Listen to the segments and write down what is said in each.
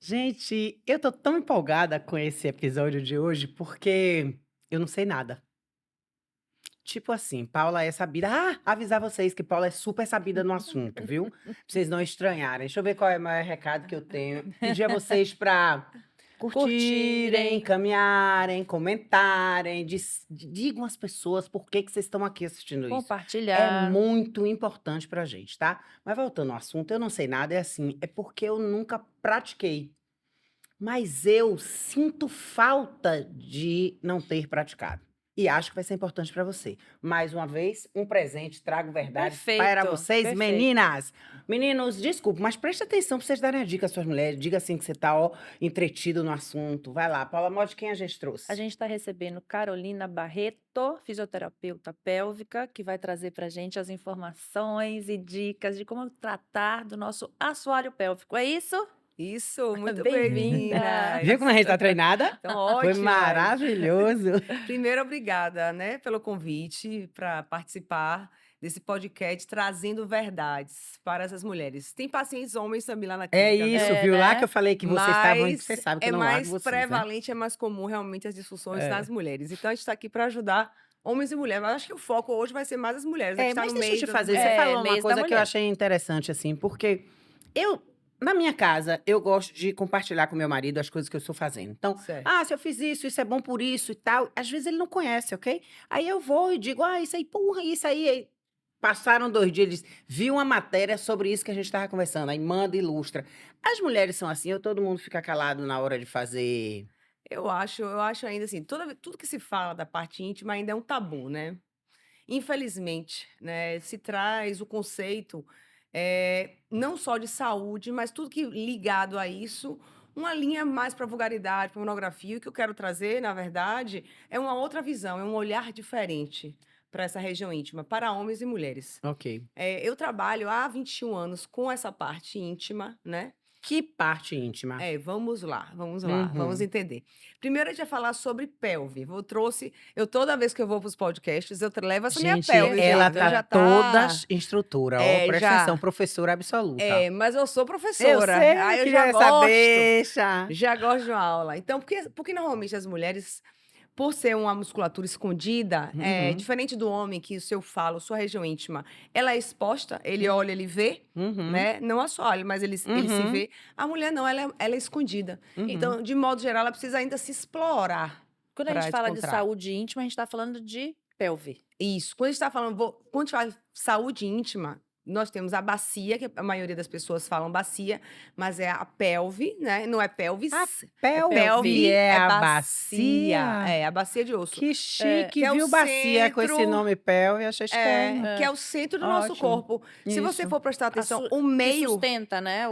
Gente, eu tô tão empolgada com esse episódio de hoje, porque eu não sei nada. Tipo assim, Paula é sabida. Avisar vocês que Paula é super sabida no assunto, viu? Pra vocês não estranharem. Deixa eu ver qual é o maior recado que eu tenho. Pedir a vocês pra curtirem, Curtirem, caminharem, comentarem, digam às pessoas por que vocês estão aqui assistindo isso. É compartilhar. muito importante pra gente, tá? Mas voltando ao assunto, eu não sei nada, é assim, é porque eu nunca pratiquei. Mas eu sinto falta de não ter praticado. E acho que vai ser importante para você. Mais uma vez, um presente, trago verdades para Perfeito, vocês, perfeito. meninas. Meninos, desculpa, mas preste atenção para vocês darem a dica às suas mulheres. Diga assim que você tá, ó, entretido no assunto. Vai lá, Paula Mode, quem a gente A trouxe? gente está recebendo Carolina Barreto, fisioterapeuta pélvica, que vai trazer para a gente as informações e dicas de como tratar do nosso assoalho pélvico. É isso? Isso, muito bem, Bem-vinda! Viu como a meninas. gente tá treinada? Então, Foi ótimas. maravilhoso. Primeiro, obrigada, né, pelo convite para participar desse podcast trazendo verdades para essas mulheres. Tem pacientes homens também lá na É clínica, isso, viu? É, viu lá que né? eu falei que vocês estavam, que você Mas sabe que eu é não largo mais vocês, né? prevalente, é mais comum realmente as disfunções É. nas mulheres. Então, a gente está aqui para ajudar homens e mulheres. Mas acho que o foco hoje vai ser mais as mulheres, a gente É, está mas no deixa eu meio te das fazer, você mulheres. É, falou uma mês da coisa que eu mulher. achei interessante, assim, porque eu, na minha casa, eu gosto de compartilhar com meu marido as coisas que eu estou fazendo. Então, Certo. se eu fiz isso, isso é bom por isso e tal. Às vezes ele não conhece, ok? Aí eu vou e digo, isso aí, porra, isso aí. Aí passaram 2 dias, eles viu uma matéria sobre isso que a gente estava conversando, aí manda, ilustra. As mulheres são assim, ou todo mundo fica calado na hora de fazer. Eu acho ainda assim, tudo que se fala da parte íntima ainda é um tabu, né? Infelizmente, né, se traz o conceito, não só de saúde, mas tudo que ligado a isso, uma linha mais para vulgaridade, pra pornografia. O que eu quero trazer, na verdade, é uma outra visão, é um olhar diferente para essa região íntima, para homens e mulheres. Ok. Eu trabalho há 21 anos com essa parte íntima, né? Que parte íntima? Vamos Uhum. entender. Primeiro a gente vai falar sobre pelve. Eu toda vez que eu vou para os podcasts, levo essa minha Gente, pelve já, ela então tá já toda tá instrutora, ó, presta atenção, já. professora absoluta. Mas eu sou Eu professora, sei, aí eu queria saber, chá. já gosto de uma aula. Então, porque normalmente as mulheres, por ser uma musculatura escondida, Uhum, diferente do homem que o seu falo, sua região íntima, ela é exposta, ele olha, ele vê, uhum, né? Não só olha, mas ele se uhum, vê. A mulher não, ela é escondida. uhum. Então, de modo geral, ela precisa ainda se explorar Quando a gente para fala de encontrar. saúde íntima, a gente está falando de pelve. Isso. Quando a gente está falando, quando a gente fala de saúde íntima, nós temos a bacia, que a maioria das pessoas falam bacia, mas é a pelve, né? Não é A pelvis, é pelve pelve, é é a bacia. bacia? É, a bacia de osso. Que É, chique, Que é o viu, bacia com esse centro, nome pelve, achei chiquérrimo. que é é, o centro do nosso Ótimo, corpo. Se você isso. for prestar a atenção, su- o que meio, sustenta, né?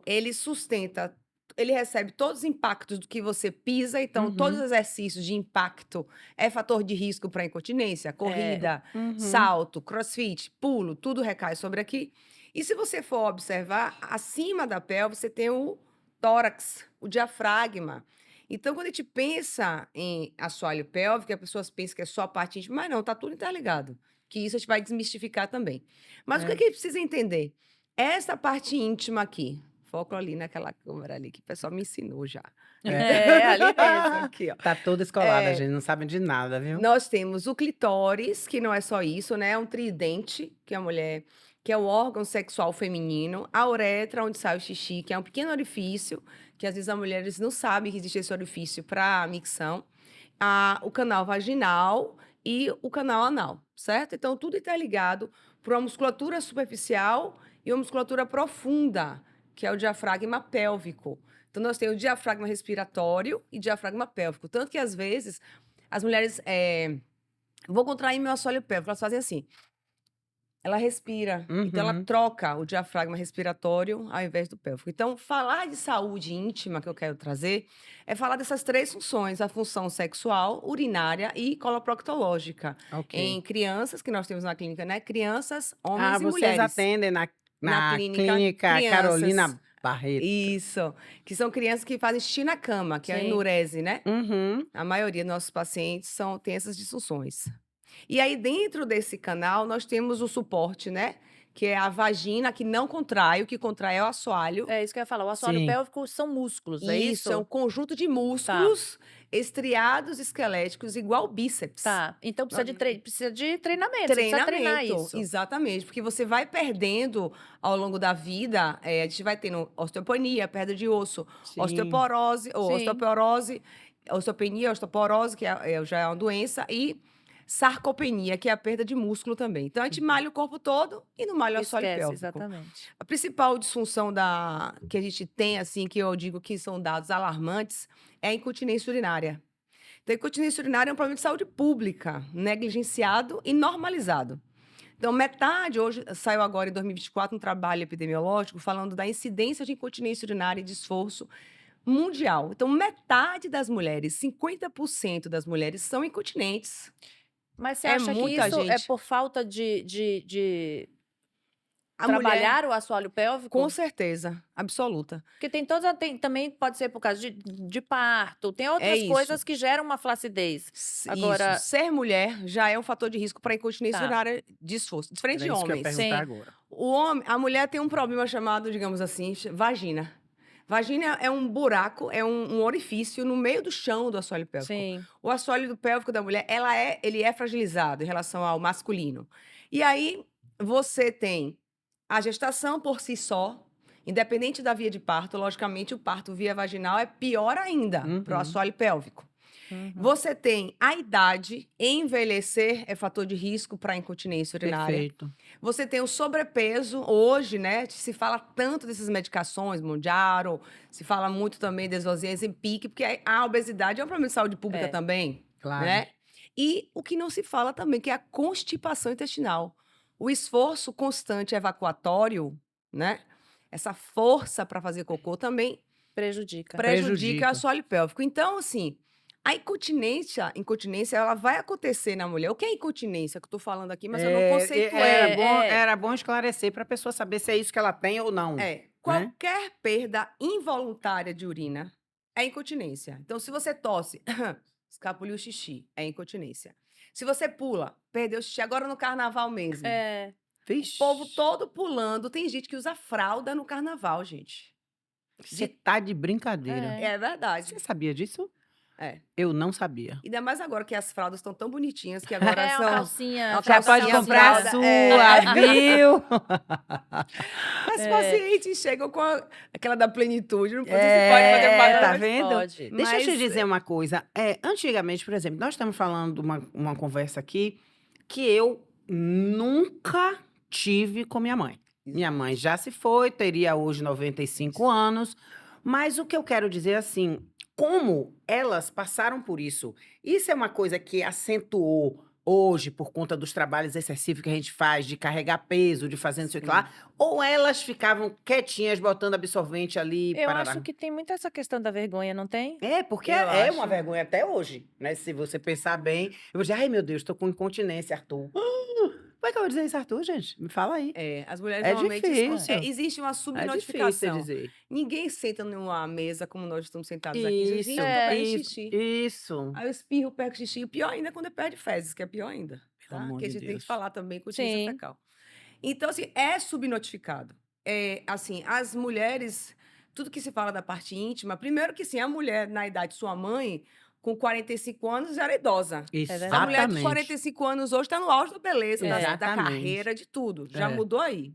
ele sustenta, ele recebe todos os impactos do que você pisa, então todos os Uhum, exercícios de impacto é fator de risco para incontinência, É, corrida, uhum, salto, crossfit, pulo, tudo recai sobre aqui. E se você for observar, acima da pelve você tem o tórax, o diafragma. Então, quando a gente pensa em assoalho pélvico, as pessoas pensam que é só a parte íntima, mas não, tá tudo interligado. Que isso a gente vai desmistificar também. Mas o que é é. que a gente precisa entender? Essa parte íntima aqui, foco ali naquela câmera ali, que o pessoal me ensinou já. é ali mesmo. Aqui, ó. Tá toda escolada, É, gente, não sabe de nada, viu? nós temos o clitóris, que não é só isso, né? É um tridente, que a mulher, que é o órgão sexual feminino. A uretra, onde sai o xixi, que é um pequeno orifício, que às vezes as mulheres não sabem que existe esse orifício para micção. O canal vaginal e o canal anal, certo? Então, tudo interligado por uma musculatura superficial e uma musculatura profunda, que é o diafragma pélvico. Então, nós temos o diafragma respiratório e diafragma pélvico. Tanto que, às vezes, as mulheres vou contrair meu assoalho pélvico, elas fazem assim. Ela respira, então ela Uhum. troca o diafragma respiratório ao invés do pélvico. Então, falar de saúde íntima que eu quero trazer é falar dessas três funções: a função sexual, urinária e coloproctológica. Ok. Em crianças, que nós temos na clínica, né? Crianças, homens e Vocês mulheres. atendem na, Na na clínica, clínica crianças. Carolina Barreto. Isso. Que são crianças que fazem xixi na cama, que é a Sim. enurese, né? Uhum. A maioria dos nossos pacientes têm essas disfunções. E aí, dentro desse canal, nós temos o suporte, né? que é a vagina que não contrai, o que contrai é o assoalho. É isso que eu ia falar. O assoalho Sim. pélvico são músculos, é isso? É um conjunto de músculos estriados esqueléticos, igual bíceps. Tá. Então precisa de treinamento. Você precisa treinar isso. Exatamente, porque você vai perdendo ao longo da vida, a gente vai tendo osteopenia, perda de osso, Sim. osteoporose, ou Sim. osteopenia, osteoporose, que já é uma doença, e sarcopenia, que é a perda de músculo também. Então, a gente malha o corpo todo e não malha o assoalho Esquece, pélvico. exatamente. A principal disfunção que a gente tem, assim, que eu digo que são dados alarmantes, é a incontinência urinária. Então, a incontinência urinária é um problema de saúde pública, negligenciado e normalizado. Então, hoje saiu agora em 2024 um trabalho epidemiológico falando da incidência de incontinência urinária e de esforço mundial. Então, metade das mulheres, 50% das mulheres são incontinentes. Mas você É acha que muita isso é gente. por falta de A mulher, trabalhar o assoalho pélvico? com certeza, absoluta. Porque também pode ser por causa de parto, tem outras isso. coisas que geram uma flacidez. Agora- Isso. Ser mulher já é um fator de risco para incontinência Tá. urinária de esforço, diferente de Era isso que eu ia homens. perguntar Sim. agora. A mulher tem um problema chamado, digamos assim, vagina. Vagina é um buraco, é um orifício no meio do chão do assoalho pélvico. Sim. O assoalho pélvico da mulher, ele é fragilizado em relação ao masculino. E aí, você tem a gestação por si só, independente da via de parto, logicamente, o parto via vaginal é pior ainda para o Uhum. assoalho pélvico. Uhum. Você tem a idade, envelhecer é fator de risco para incontinência urinária. Perfeito. Você tem o sobrepeso, hoje, né? Se fala tanto dessas medicações, Mounjaro, se fala muito também das Ozempic, Zempic, porque a obesidade é um problema de saúde pública É. também, Claro. né? E o que não se fala também, que é a constipação intestinal. O esforço constante evacuatório, né? Essa força para fazer cocô também Prejudica. prejudica o assoalho pélvico. Então, assim, a incontinência, ela vai acontecer na mulher. O que é incontinência que eu tô falando aqui, mas eu não conceituei. Era bom esclarecer para a pessoa saber se é isso que ela tem ou não. Qualquer perda involuntária de urina é incontinência. Então, se você tosse, escapuliu o xixi, é incontinência. Se você pula, perdeu o xixi, agora no carnaval mesmo. É. Vixe. O povo todo pulando. Tem gente que usa fralda no carnaval, gente. Você tá de brincadeira. É. É verdade. Você sabia disso? É. Eu não sabia. Ainda mais agora que as fraldas estão tão bonitinhas que agora É uma são... calcinha. uma Já pode calcinha comprar a fralda, sua, é. viu? As pacientes chegam com aquela da plenitude, não pode, É, se pode fazer tá barulho. vendo? Pode. Deixa eu te Mas- dizer uma coisa. Antigamente, por exemplo, nós estamos falando de uma conversa aqui que eu nunca tive com minha mãe. Minha mãe já se foi, teria hoje 95 anos. Mas o que eu quero dizer assim, como elas passaram por isso, isso é uma coisa que acentuou hoje por conta dos trabalhos excessivos que a gente faz, de carregar peso, de fazer não sei o que lá, ou elas ficavam quietinhas, botando absorvente ali, Eu parará? acho que tem muito essa questão da vergonha, não tem? É, porque Eu é acho. uma vergonha até hoje, né? Se você pensar bem. Eu vou dizer, ai meu Deus, tô com incontinência, Arthur. Como é que eu vou dizer isso, Arthur, gente? Me fala aí. As mulheres É normalmente... difícil. existe uma É difícil subnotificação. dizer. Ninguém senta numa mesa como nós estamos sentados aqui. Isso, Gente, eu tô fazendo isso, xixi. isso. Aí eu espirro, pego xixi. O pior ainda é quando perde fezes, que é pior ainda. Pelo Tá? amor Que a de gente tem Deus. que falar também com Sim. utiliza fecal. Então, assim, é subnotificado. Assim, as mulheres, tudo que se fala da parte íntima, primeiro que sim, a mulher na idade de sua mãe, com 45 anos, era idosa. verdade. A mulher de Exatamente. 45 anos hoje está no auge da beleza, da Exatamente. carreira, de tudo. Já É. mudou aí.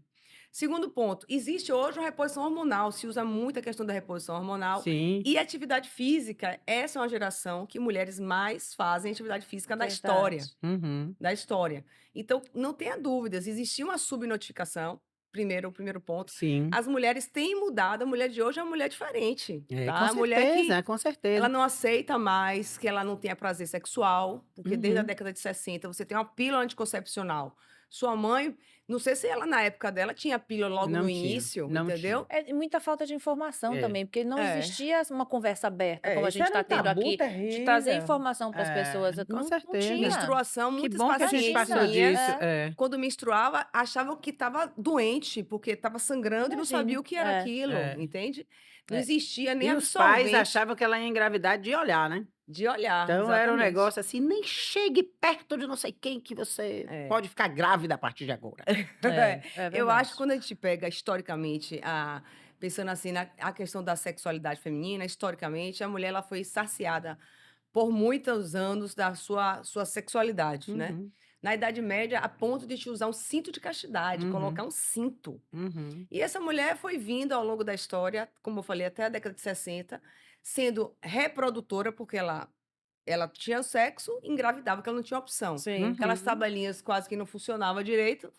Segundo ponto, existe hoje uma reposição hormonal, se usa muito a questão da reposição hormonal. Sim. E atividade física, essa é uma geração que mulheres mais fazem atividade física da Verdade. história. Uhum. Da história. Então, não tenha dúvidas, existia uma subnotificação, o primeiro ponto. Sim. As mulheres têm mudado, a mulher de hoje é uma mulher diferente. É, Tá? com A mulher que certeza, com certeza. ela não aceita mais que ela não tenha prazer sexual, porque desde a Uhum. década de 60 você tem uma pílula anticoncepcional. Sua mãe, não sei se ela na época dela tinha pílula logo Não no tinha, início, não entendeu? É muita falta de informação É. também, porque não É. existia uma conversa aberta, como a isso gente era está um tendo tabu aqui, de terrível. trazer informação para as pessoas. Com Não certeza. tinha. Menstruação, Que muitas bom que a gente pacientes passou minhas, disso. É. quando menstruava, achavam que estava doente, porque estava sangrando e não Imagine. sabia o que era É. aquilo, É. entende? Não É. existia nem E os pais absorvente. achavam que ela ia engravidar de olhar, né? De olhar, Então era um exatamente. negócio assim, nem chegue perto de não sei quem que você É. pode ficar grávida a partir de agora. É Eu acho que verdade. quando a gente pega historicamente, pensando assim a questão da sexualidade feminina, historicamente, a mulher ela foi saciada por muitos anos da sua sexualidade, né? Uhum, Na Idade Média, a ponto de te usar um cinto de castidade, uhum, colocar um cinto. uhum. E essa mulher foi vindo ao longo da história, como eu falei, até a década de 60, sendo reprodutora, porque ela tinha sexo e engravidava, porque ela não tinha opção. Sim. Aquelas Uhum. tabelinhas quase que não funcionavam direito.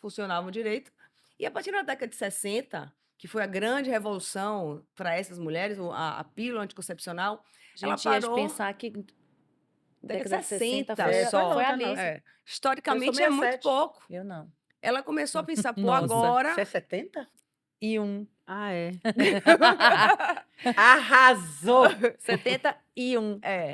E a partir da década de 60, que foi a grande revolução para essas mulheres, a pílula anticoncepcional, A ela gente ia parou pensar que década década de de 60 60 É, só. foi tá ali. nossa. É. Eu sou Historicamente é muito 67. pouco. Eu não. Ela começou a pensar, pô, Nossa. Você agora. é 70? E um. Ah, é. Arrasou! 71. É,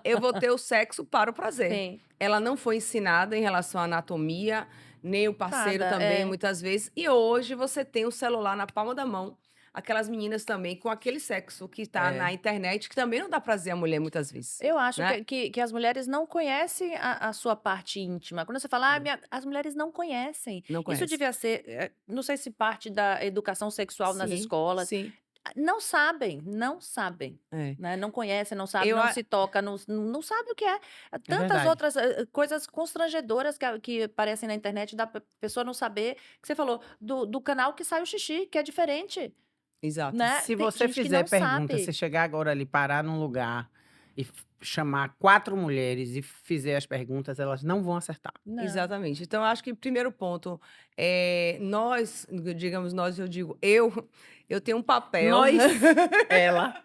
eu vou ter o sexo para o prazer. Sim. Ela não foi ensinada em relação à anatomia, nem o parceiro Nada, também, é. muitas vezes. E hoje você tem o celular na palma da mão. Aquelas meninas também com aquele sexo que está É. na internet, que também não dá prazer à mulher muitas vezes. Eu acho Né? que as mulheres não conhecem a sua parte íntima. Quando você fala, as mulheres não conhecem. Não Isso conhece. devia ser, não sei se parte da educação sexual nas Sim, escolas. sim. Não sabem, não sabem. É. Né? Não conhecem, não sabem, Eu não a- se toca, não sabe o que é. Tantas verdade. outras coisas constrangedoras que aparecem na internet da pessoa não saber. Que você falou, do canal que sai o xixi, que é diferente. Exato. Né? Se Tem você gente que fizer não pergunta, sabe. se chegar agora ali, parar num lugar e chamar 4 mulheres e fizer as perguntas, elas não vão acertar. Não. Exatamente. Então, eu acho que primeiro ponto nós, digamos nós, eu digo, eu tenho um papel. Nós, ela.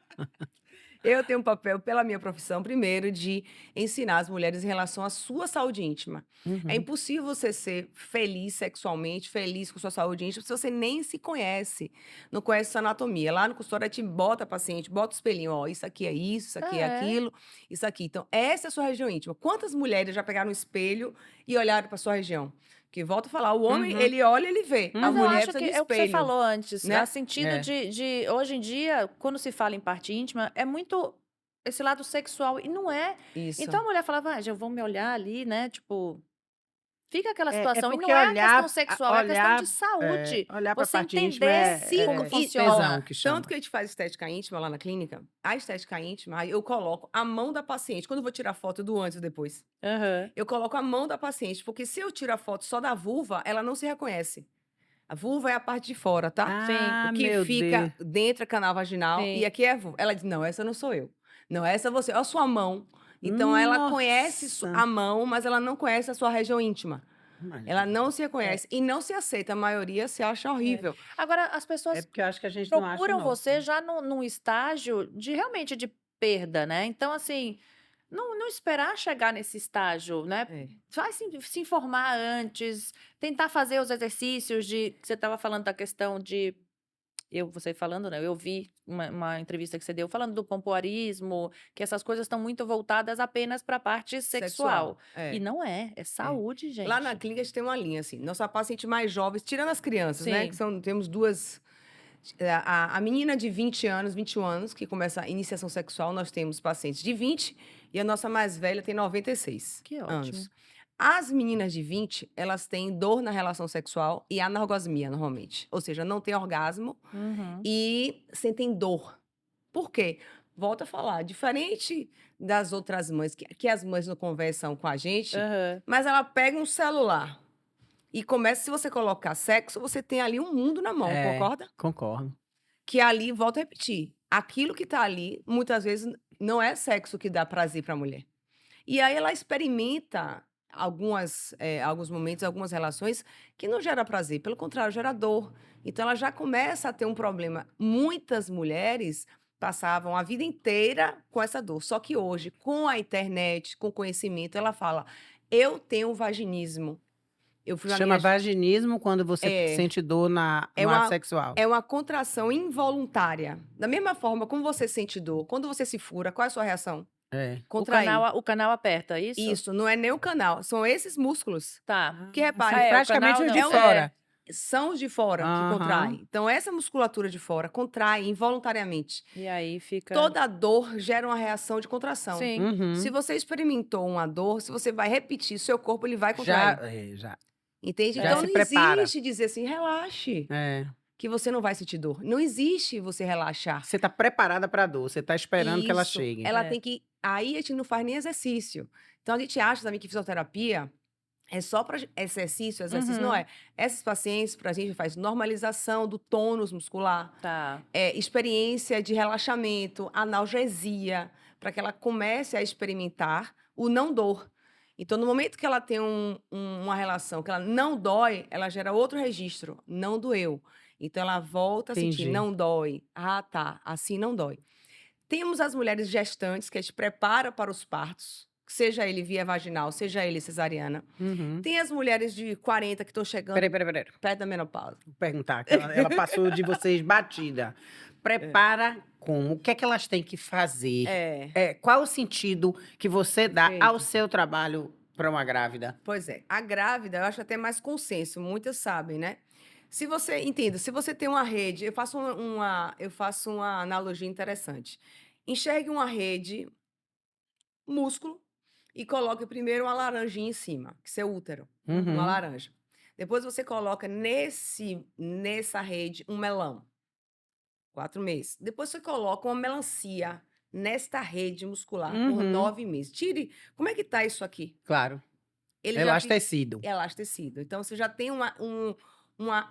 Eu tenho um papel, pela minha profissão, primeiro, de ensinar as mulheres em relação à sua saúde íntima. É Uhum. impossível você ser feliz sexualmente, feliz com sua saúde íntima, se você nem se conhece, não conhece sua anatomia. Lá no consultório, a gente bota a paciente, bota o espelhinho, ó, isso aqui é isso aqui é É. aquilo, isso aqui. Então, essa é a sua região íntima. Quantas mulheres já pegaram um espelho e olharam para sua região? Porque, volto a falar, o homem, Uhum. ele olha, ele vê. A Mas eu mulher acho precisa que de é o que você espelho. falou antes, né? a sentido É. de hoje em dia, quando se fala em parte íntima, é muito esse lado sexual, e não é. Isso. Então a mulher falava, já vou me olhar ali, né? Tipo, fica aquela É situação. E porque não é a olhar, questão sexual, é a questão de saúde. olhar para a Você parte íntima entender como é funciona. tesão que chama. Tanto que a gente faz estética íntima lá na clínica, a estética íntima, aí eu coloco a mão da paciente. Quando eu vou tirar foto do antes e depois, Aham. eu coloco a mão da paciente, porque se eu tiro a foto só da vulva, ela não se reconhece. A vulva é a parte de fora, tá? Ah, O que meu fica Deus. dentro é canal vaginal Sim. e aqui é a vulva. Ela diz: não, essa não sou eu. Não, essa é você. Olha a sua mão. Então ela conhece Nossa. a mão, mas ela não conhece a sua região íntima. Imagina. Ela não se reconhece e não se aceita. A maioria se acha horrível. Agora, as É pessoas porque eu acho que a gente não acha o procuram nosso. você já num estágio de realmente de perda, né? Então, assim, não esperar chegar nesse estágio, né? É. Vai se informar antes, tentar fazer os exercícios de que você estava falando da questão de você falando, né? Eu vi uma entrevista que você deu falando do pompoarismo, que essas coisas estão muito voltadas apenas para a parte sexual. É. E não é saúde, gente. Lá na clínica a gente tem uma linha, assim. Nossa paciente mais jovem, tirando as crianças, né? Sim. Que temos duas. A menina de 20 anos, 21 anos, que começa a iniciação sexual, nós temos pacientes de 20 e a nossa mais velha tem 96 Que ótimo. anos. As meninas de 20, elas têm dor na relação sexual e anorgasmia, normalmente. Ou seja, não tem orgasmo Uhum. e sentem dor. Por quê? Volto a falar, diferente das outras mães, que as mães não conversam com a gente, Aham. mas ela pega um celular e começa, se você colocar sexo, você tem ali um mundo na mão, É. concorda? Concordo. Que ali, volto a repetir, aquilo que tá ali, muitas vezes, não é sexo que dá prazer para a mulher. E aí ela experimenta alguns momentos, algumas relações que não gera prazer, pelo contrário, gera dor. Então ela já começa a ter um problema. Muitas mulheres passavam a vida inteira com essa dor. Só que hoje, com a internet, com o conhecimento, ela fala: eu tenho vaginismo. Eu fui na Chama minha... vaginismo quando você É. sente dor no ato sexual. É uma contração involuntária. Da mesma forma como você sente dor, quando você se fura, qual é a sua reação? É. Contrair. O canal aperta, isso? Isso, não é nem o canal, são esses músculos. Tá. Que repare, o praticamente canal os de não- fora. são os de fora que Aham. contraem. Então, essa musculatura de fora contrai involuntariamente. E aí fica. Toda dor gera uma reação de contração. Sim. Uhum. Se você experimentou uma dor, se você vai repetir, seu corpo ele vai Já, contrair. já. Entende? já Então se não prepara. existe dizer assim, relaxe, É. que você não vai sentir dor. Não existe você relaxar. Você tá preparada pra dor, você tá esperando que ela Isso. chegue. Ela É. tem que. Aí a gente não faz nem exercício. Então a gente acha também que fisioterapia é só para exercício, exercício não Uhum. é. Essas pacientes, pra gente, faz normalização do tônus muscular, Tá. experiência de relaxamento, analgesia, para que ela comece a experimentar o não dor. Então, no momento que ela tem uma relação que ela não dói, ela gera outro registro, não doeu. Então, ela volta a sentir, Entendi. não dói. Ah, tá, assim não dói. Temos as mulheres gestantes, que a gente prepara para os partos, seja ele via vaginal, seja ele cesariana. Uhum. Tem as mulheres de 40 que estão chegando Peraí. perto da menopausa. Vou perguntar, que ela passou de vocês batida. Prepara como? O que é que elas têm que fazer? Qual o sentido que você dá ao Perfeito. seu trabalho para uma grávida? Pois é, a grávida, eu acho até mais consenso, muitas sabem, né? Se você, entenda, se você tem uma rede, eu faço uma analogia interessante. Enxergue uma rede, músculo, e coloque primeiro uma laranjinha em cima, que é o útero, uma Uhum. laranja. Depois você coloca nessa rede um melão, 4 meses. Depois você coloca uma melancia nesta rede muscular por Uhum. 9 meses. Tire, como é que tá isso aqui? Claro. Ele já Elastecido. elastecido. Então você já tem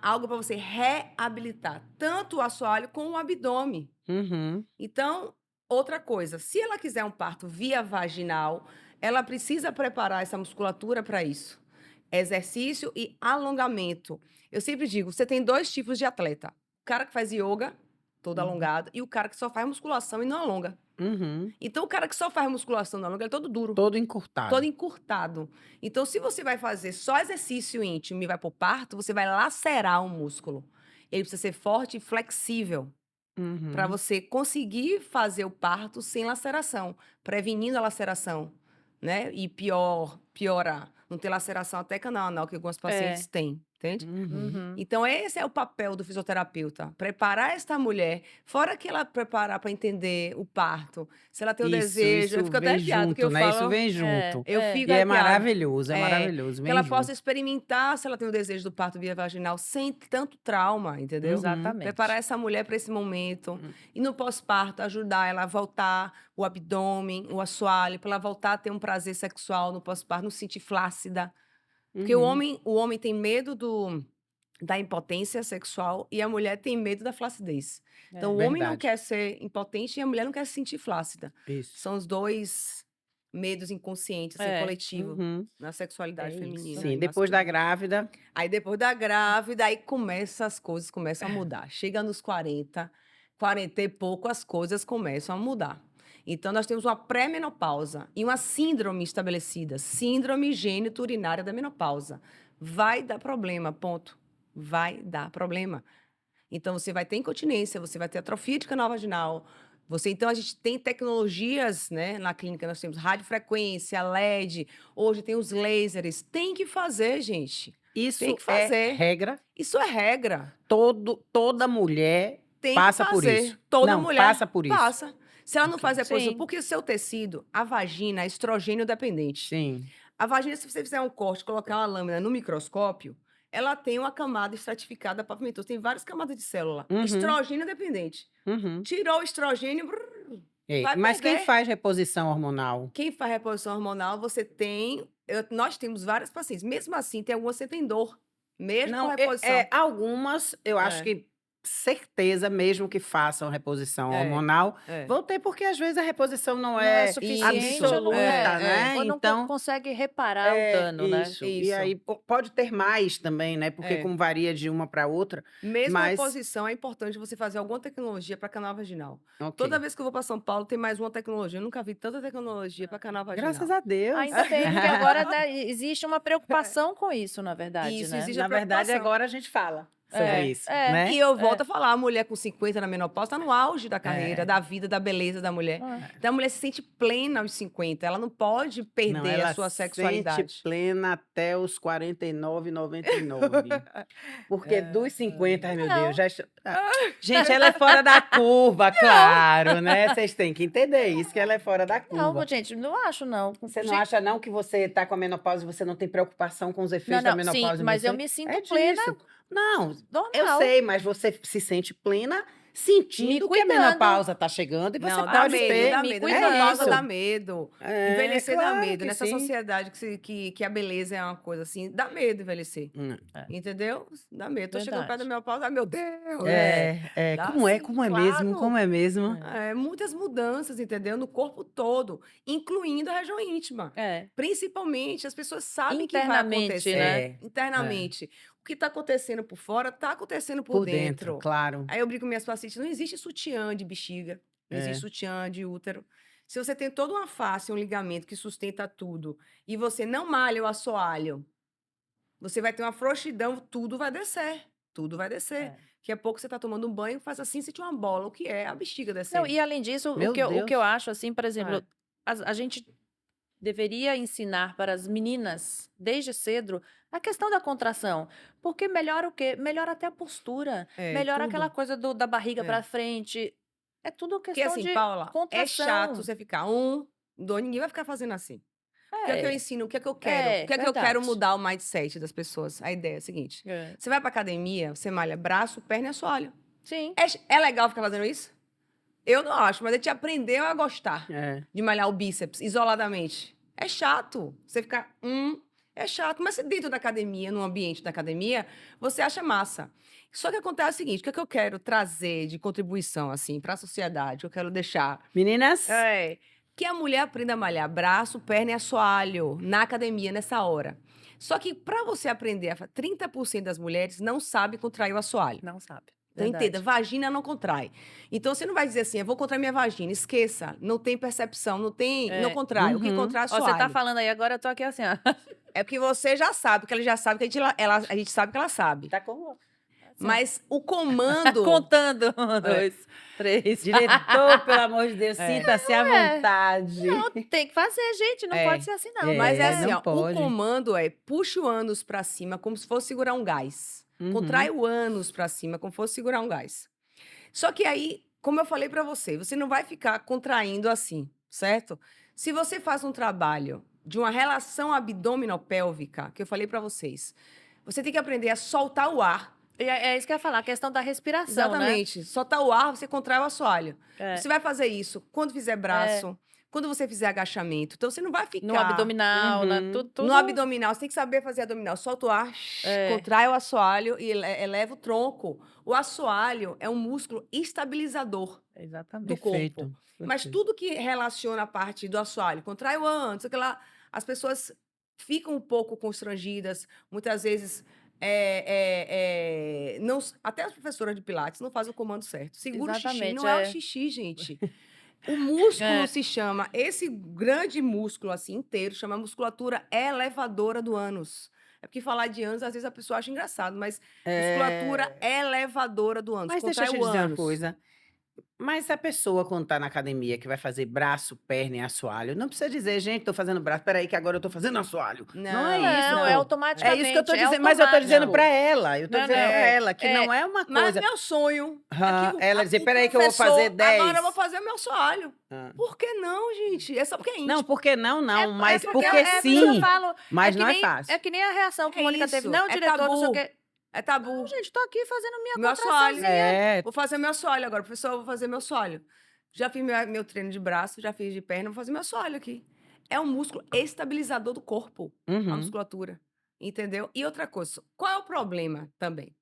algo para você reabilitar tanto o assoalho como o abdômen. Uhum. Então, outra coisa, se ela quiser um parto via vaginal, ela precisa preparar essa musculatura para isso. Exercício e alongamento. Eu sempre digo, você tem 2 tipos de atleta. O cara que faz yoga, todo Uhum. alongado, e o cara que só faz musculação e não alonga. Uhum. Então, o cara que só faz musculação e não alonga, ele é todo duro. Todo encurtado. Todo encurtado. Então, se você vai fazer só exercício íntimo e vai pro parto, você vai lacerar o músculo. Ele precisa ser forte e flexível Uhum. para você conseguir fazer o parto sem laceração, prevenindo a laceração, né? E piorar. Não ter laceração até canal anal, que algumas pacientes têm, entende? Uhum. Uhum. Então, esse é o papel do fisioterapeuta. Preparar esta mulher, fora que ela preparar para entender o parto, se ela tem o desejo, eu fico até vem arrepiada, porque junto, eu né? Isso falo, vem junto. eu fico E é arrepiada. maravilhoso, É, maravilhoso. que Vem ela junto. possa experimentar se ela tem o desejo do parto via vaginal sem tanto trauma, entendeu? Uhum. Exatamente. Preparar essa mulher para esse momento. E no pós-parto, ajudar ela a voltar o abdômen, o assoalho, para ela voltar a ter um prazer sexual no pós-parto, não se sentir flácida. Porque Uhum. o homem tem medo da impotência sexual e a mulher tem medo da flacidez. Então, o homem não Verdade. quer ser impotente e a mulher não quer se sentir flácida. Isso. São os 2 medos inconscientes, assim, coletivos, Uhum. na sexualidade É isso. feminina. Sim, e depois da masculina. grávida. Aí, depois da grávida, aí as coisas começam a mudar. Chega nos 40 e pouco, as coisas começam a mudar. Então, nós temos uma pré-menopausa e uma síndrome estabelecida, síndrome gênito-urinária da menopausa. Vai dar problema, ponto. Vai dar problema. Então, você vai ter incontinência, você vai ter atrofia de canal vaginal. Então, a gente tem tecnologias, né? Na clínica, nós temos radiofrequência, LED, hoje tem os lasers. Tem que fazer, gente. Isso Tem que é fazer. regra. Isso é regra. Toda mulher Tem passa que por fazer. isso. Toda Não, mulher passa por isso. passa. Se ela não Ok. faz reposição, Sim. porque o seu tecido, a vagina, é estrogênio dependente. Sim. A vagina, se você fizer um corte, colocar uma lâmina no microscópio, ela tem uma camada estratificada pavimentosa. Tem várias camadas de célula. Uhum. Estrogênio dependente. Uhum. Tirou o estrogênio, É, vai mas quem perder. faz reposição hormonal? Quem faz reposição hormonal, você tem. Nós temos várias pacientes. Mesmo assim, tem algumas que você tem dor. Mesmo com Não, reposição. algumas, eu acho É. que certeza, mesmo que façam reposição É. hormonal, É. vão ter, porque às vezes a reposição não Não é é suficiente, absoluta, né? ou não Então, consegue reparar o dano, né? isso. E Isso. aí pode ter mais também, né? Porque É. como varia de uma para outra, Mesmo mas... reposição, é importante você fazer alguma tecnologia para canal vaginal. Ok. Toda vez que eu vou para São Paulo, tem mais uma tecnologia. Eu nunca vi tanta tecnologia para canal vaginal. Graças a Deus. Ainda bem, porque agora né, existe uma preocupação com isso, na verdade, Isso, né? existe Na a verdade, preocupação. agora a gente fala. sobre É, isso, é. né? E eu volto a falar, a mulher com 50 na menopausa tá no auge da carreira, da vida, da beleza da mulher. Ah, Então a mulher se sente plena aos 50, ela não pode Não, perder ela a sua sente sexualidade. plena até os 49, 99. Porque dos 50, ai meu Deus, já... Gente, ela é fora da curva, claro, né? Vocês têm que entender isso, que ela é fora da curva. Não, gente, não acho, não. Você não Gente, acha não que você tá com a menopausa e você não tem preocupação com os não, efeitos da não, sim, menopausa em mas eu você? me sinto É plena, disso. Não, eu normal. sei, mas você se sente plena sentindo que a cuidando. menopausa tá chegando e você Não, dá pode medo, ter. dá me medo. cuidando. Menopausa isso. dá medo. É, Envelhecer dá claro medo. que Nessa sim. sociedade que a beleza é uma coisa assim, dá medo envelhecer. É. Entendeu? Dá medo. Tô chegando perto da Verdade. menopausa, ai meu Deus. Dá como sim, como é mesmo, claro. como é mesmo. Muitas mudanças, entendeu? No corpo todo, incluindo a região íntima. É. Principalmente, as pessoas sabem que vai Internamente, acontecer. né? Internamente. O que está acontecendo por fora, está acontecendo por Por dentro, claro. Aí eu brinco com minhas pacientes, não existe sutiã de bexiga, não existe sutiã de útero. Se você tem toda uma face, um ligamento que sustenta tudo, e você não malha o assoalho, você vai ter uma frouxidão, tudo vai descer. Tudo vai descer. É. Daqui a pouco você está tomando um banho, faz assim, sente uma bola, o que é a bexiga Não, descendo. e além disso, Meu o que eu Deus. acho, assim, por exemplo, a gente deveria ensinar para as meninas, desde cedo, a questão da contração. Porque melhora o quê? Melhora até a postura. Melhora tudo. aquela coisa da barriga É. para frente. É tudo Porque questão assim, de Paula, contração. é chato você ficar ninguém vai ficar fazendo assim. O que é que eu ensino? O que é que eu quero? O que é que eu quero verdade. mudar o mindset das pessoas? A ideia é a seguinte: você vai pra academia, você malha braço, perna e assoalho. Sim. É legal ficar fazendo isso? Eu não acho, mas a gente aprendeu a gostar de malhar o bíceps isoladamente. É chato. Você ficar, é chato. Mas dentro da academia, no ambiente da academia, você acha massa. Só que acontece o seguinte, o que é que eu quero trazer de contribuição, assim, para a sociedade? Eu quero deixar... Meninas, que a mulher aprenda a malhar braço, perna e assoalho na academia, nessa hora. Só que para você aprender, 30% das mulheres não sabe contrair o assoalho. Não sabe. Então, entenda, vagina não contrai. Então, você não vai dizer assim, eu vou contrair minha vagina. Esqueça, não tem percepção, não contrai. O que contrai é Ó, assoalho. você tá falando aí, agora eu tô aqui assim, ó. É porque você já sabe, porque ela já sabe, que a gente sabe que ela sabe. Tá com... Mas o comando... Contando. 1, 2, 3. diretor, pelo amor de Deus, sinta-se à vontade. Não, tem que fazer, gente. Não pode ser assim, não. Mas é assim, não ó, pode. o comando é puxa o ânus pra cima, como se fosse segurar um gás. Contrai o ânus pra cima, como se fosse segurar um gás. Só que aí, como eu falei pra você, você não vai ficar contraindo assim, certo? Se você faz um trabalho de uma relação abdominopélvica, que eu falei pra vocês, você tem que aprender a soltar o ar. É isso que eu ia falar, a questão da respiração, Exatamente. Soltar o ar, você contrai o assoalho. né? Você vai fazer isso quando fizer braço, quando você fizer agachamento. Então, você não vai ficar... No abdominal, tudo. No abdominal, você tem que saber fazer abdominal. Solta o ar, contrai o assoalho e eleva o tronco. O assoalho é um músculo estabilizador Exatamente. do corpo. Mas tudo que relaciona a parte do assoalho, contrai o ânus, sei lá, as pessoas ficam um pouco constrangidas, muitas vezes... não, até as professoras de Pilates não fazem o comando certo. Segura o xixi, Exatamente, não é o xixi, gente. O músculo se chama, esse grande músculo assim inteiro, chama musculatura elevadora do ânus. É porque falar de ânus, às vezes a pessoa acha engraçado, mas musculatura elevadora do ânus. Mas deixa eu contrai te o dizer uma ânus. coisa. Mas a pessoa, quando tá na academia, que vai fazer braço, perna e assoalho, não precisa dizer, gente, tô fazendo braço, peraí que agora eu tô fazendo assoalho. Não é isso, Não, pô. é automaticamente. É isso que eu tô é dizendo, mas eu tô dizendo automático. pra ela, eu tô Não, dizendo não, pra ela, que não é uma Mas coisa... meu sonho Ah, é que ela dizer, o peraí que eu vou fazer professor, 10. Agora eu vou fazer o meu assoalho. Ah. Por que não, gente? É só porque é íntimo. Não, por que não, mas porque porque é por isso sim, Eu falo, mas que não é nem- fácil. É que nem a reação que É a Mônica teve. isso, Não, é diretor, não sei o tabu. quê. É tabu. Não, gente, tô aqui fazendo minha Meu assoalho. contraçãozinha. Vou fazer meu assoalho agora. Professor, eu vou fazer meu assoalho. Já fiz meu treino de braço, já fiz de perna, vou fazer meu assoalho aqui. É um músculo estabilizador do corpo, a musculatura. Entendeu? E outra coisa, qual é o problema também?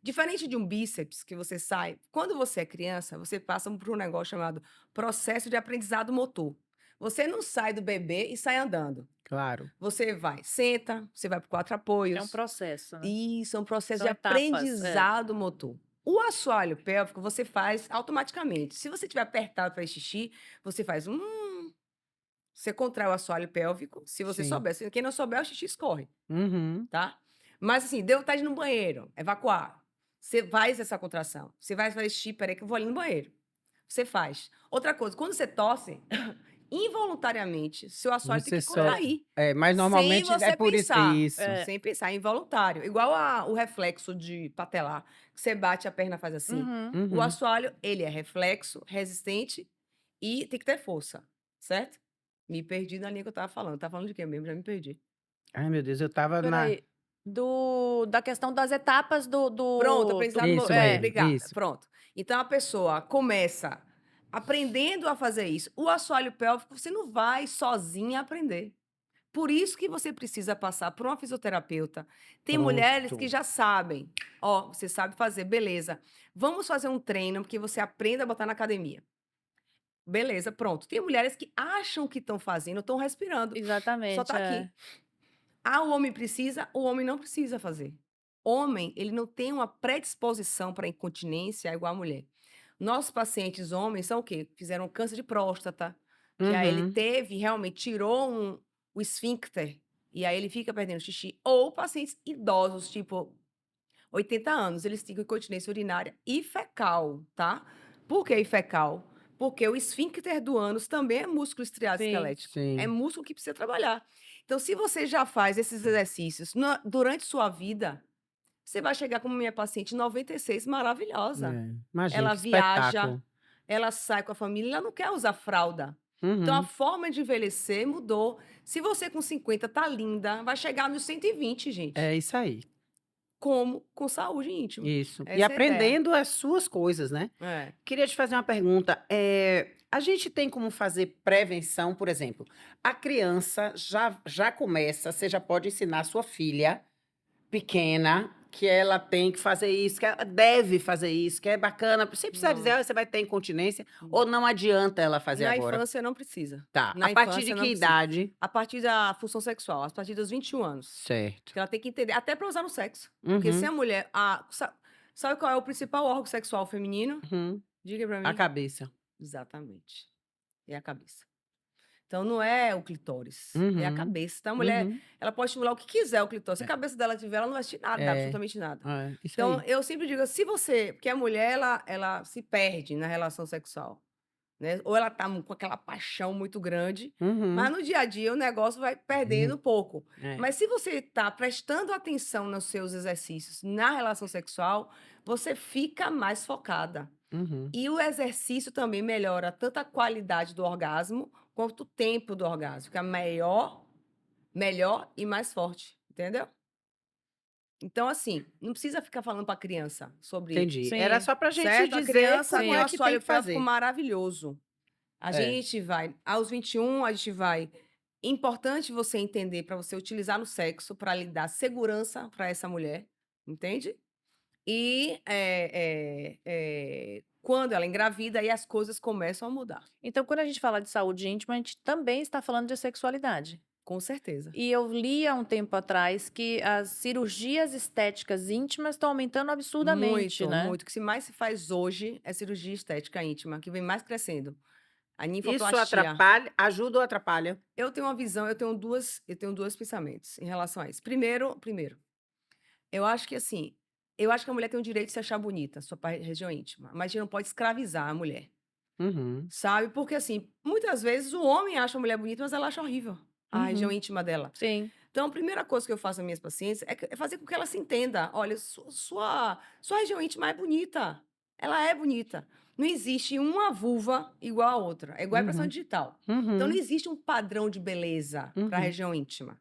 Diferente de um bíceps que você sai, quando você é criança, você passa por um negócio chamado processo de aprendizado motor. Você não sai do bebê e sai andando. Claro. Você vai, senta, você vai para 4 apoios. É um processo, né? Isso, é um processo São de etapas, aprendizado motor. O assoalho pélvico você faz automaticamente. Se você tiver apertado para xixi, você faz você contrai o assoalho pélvico, se você Sim. souber. Quem não souber, o xixi escorre, Uhum. tá? Mas assim, deu vontade no banheiro, evacuar. Você faz essa contração. Você vai fazer xixi, peraí que eu vou ali no banheiro. Você faz. Outra coisa, quando você tosse, involuntariamente, seu assoalho tem Você que solta. contrair. Mas Sem normalmente é você por isso. pensar. Isso. É. Sem pensar, é involuntário. Igual o reflexo de patelar. Que você bate a perna, faz assim. Uhum. O Uhum. assoalho, ele é reflexo, resistente e tem que ter força, certo? Me perdi na linha que eu tava falando. Tava falando de quê mesmo? Já me perdi. Ai, meu Deus, eu tava na. Peraí. Da questão das etapas Pronto, aprendizado Isso mesmo, obrigada. isso. Pronto. Então a pessoa começa aprendendo a fazer isso. O assoalho pélvico, você não vai sozinha aprender. Por isso que você precisa passar por uma fisioterapeuta. Tem mulheres que Pronto. já sabem. Ó, você sabe fazer, beleza. Vamos fazer um treino que você aprenda a botar na academia. Beleza, pronto. Tem mulheres que acham que estão fazendo, estão respirando. Só Exatamente, tá aqui. Ah, o homem precisa, o homem não precisa fazer. Homem, ele não tem uma predisposição para incontinência igual a mulher. Nossos pacientes homens são o quê? Fizeram câncer de próstata, que aí ele Uhum. teve, realmente tirou o esfíncter, e aí ele fica perdendo xixi. Ou pacientes idosos, tipo 80 anos, eles têm incontinência urinária e fecal, tá? Por que fecal? Porque o esfíncter do ânus também é músculo estriado Sim. esquelético. É Sim. músculo que precisa trabalhar. Então, se você já faz esses exercícios durante sua vida, você vai chegar como minha paciente 96, maravilhosa. Imagina Ela que viaja, espetáculo. ela sai com a família, ela não quer usar fralda. Então, a Uhum. forma de envelhecer mudou. Se você com 50 tá linda, vai chegar nos 120, gente. É isso aí. Como? Com saúde íntima. Isso. E Essa é a ideia. aprendendo as suas coisas, né? É. Queria te fazer uma pergunta. A gente tem como fazer prevenção, por exemplo, a criança já começa, você já pode ensinar a sua filha pequena que ela tem que fazer isso, que ela deve fazer isso, que é bacana. Você precisa dizer, Não. "Ah, você vai ter incontinência", ou não adianta ela fazer Na agora? infância não precisa. Tá. Na A partir infância de não que precisa. idade? A partir da função sexual, a partir dos 21 anos. Certo. Que ela tem que entender, até para usar no sexo. Porque se Uhum. a mulher. Sabe qual é o principal órgão sexual feminino? Uhum. Diga pra A mim. cabeça. Exatamente. É a cabeça. Então não é o clitóris, é a Uhum. cabeça. Então a mulher, Uhum. ela pode estimular o que quiser o clitóris. Se a É. cabeça dela tiver, ela não vai sentir nada, É. absolutamente nada. Isso Então aí. eu sempre digo, se você. Porque a mulher, ela se perde na relação sexual. Né? Ou ela tá com aquela paixão muito grande, mas Uhum. no dia a dia o negócio vai perdendo um pouco. É. Mas se você está prestando atenção nos seus exercícios na relação sexual, você fica mais focada. Uhum. E o exercício também melhora tanto a qualidade do orgasmo quanto o tempo do orgasmo. Fica melhor e mais forte, entendeu? Então, assim, não precisa ficar falando para a criança sobre Entendi. Sim. Era só pra gente certo? A dizer criança como tem um é que tem assoalho que pélvico fazer. maravilhoso. A É. gente vai, aos 21, a gente vai. Importante você entender para você utilizar no sexo para lhe dar segurança para essa mulher, entende? E quando ela engravida, aí as coisas começam a mudar, Então, quando a gente fala de saúde íntima, a gente também está falando de sexualidade. com certeza. E eu li há um tempo atrás que as cirurgias estéticas íntimas estão aumentando absurdamente, Muito, né? muito. O que mais se faz hoje é cirurgia estética íntima, que vem mais crescendo. A Isso ninfoplastia. atrapalha, ajuda ou atrapalha? Eu tenho uma visão, eu tenho dois pensamentos em relação a isso. Primeiro, eu acho que assim, eu acho que a mulher tem o direito de se achar bonita, sua região íntima, mas a gente não pode escravizar a mulher, Uhum. sabe? Porque assim, muitas vezes o homem acha a mulher bonita, mas ela acha horrível a região Uhum. íntima dela. Sim. Então, a primeira coisa que eu faço nas minhas pacientes é fazer com que ela se entenda. Olha, sua região íntima é bonita. Ela é bonita. Não existe uma vulva igual a outra. É igual a impressão Uhum. digital. Então, não Uhum. existe um padrão de beleza para a Uhum. região íntima.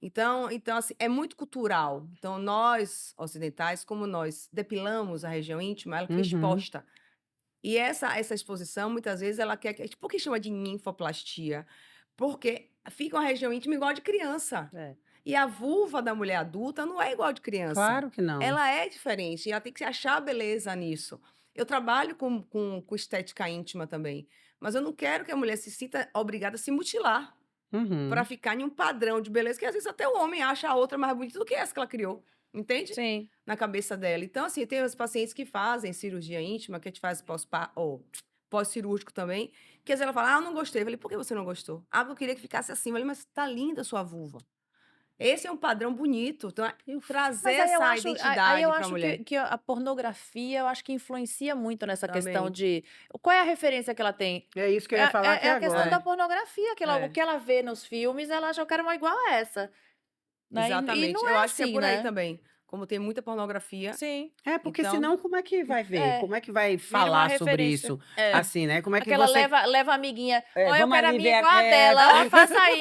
Então, assim, é muito cultural. Então, nós, ocidentais, como nós depilamos a região íntima, ela fica Uhum. exposta. E essa exposição, muitas vezes, ela quer. Por que chama de ninfoplastia? Porque fica uma região íntima igual a de criança. É. E a vulva da mulher adulta não é igual a de criança. Claro que não. Ela é diferente e ela tem que achar beleza nisso. Eu trabalho com estética íntima também, mas eu não quero que a mulher se sinta obrigada a se mutilar para Uhum. ficar em um padrão de beleza que às vezes até o homem acha a outra mais bonita do que essa que ela criou, entende? Sim. Na cabeça dela. Então, assim, tem os pacientes que fazem cirurgia íntima, que a gente faz pós-cirúrgico também, que às vezes ela fala, eu não gostei. Eu falei, por que você não gostou? Ah, porque eu queria que ficasse assim. Eu falei, mas tá linda a sua vulva. Esse é um padrão bonito. Então, trazer Mas aí eu essa acho, identidade aí eu para a acho mulher que a pornografia, eu acho que influencia muito nessa questão também. de qual é a referência que ela tem. É isso que eu É, ia falar aqui é a questão da agora. pornografia, que É. o que ela vê nos filmes, ela acha, eu quero uma igual a essa. Né? E Exatamente. não Eu é acho que é assim, por aí né? também. Como tem muita pornografia, Sim. É, porque então senão como é que vai ver? É, Como é que vai vira uma falar sobre referência. isso? É. Assim, né? Como é que Aquela você... leva a amiguinha. É, Ó, eu vamos quero a ali minha ver igual a dela. Ó, faça aí.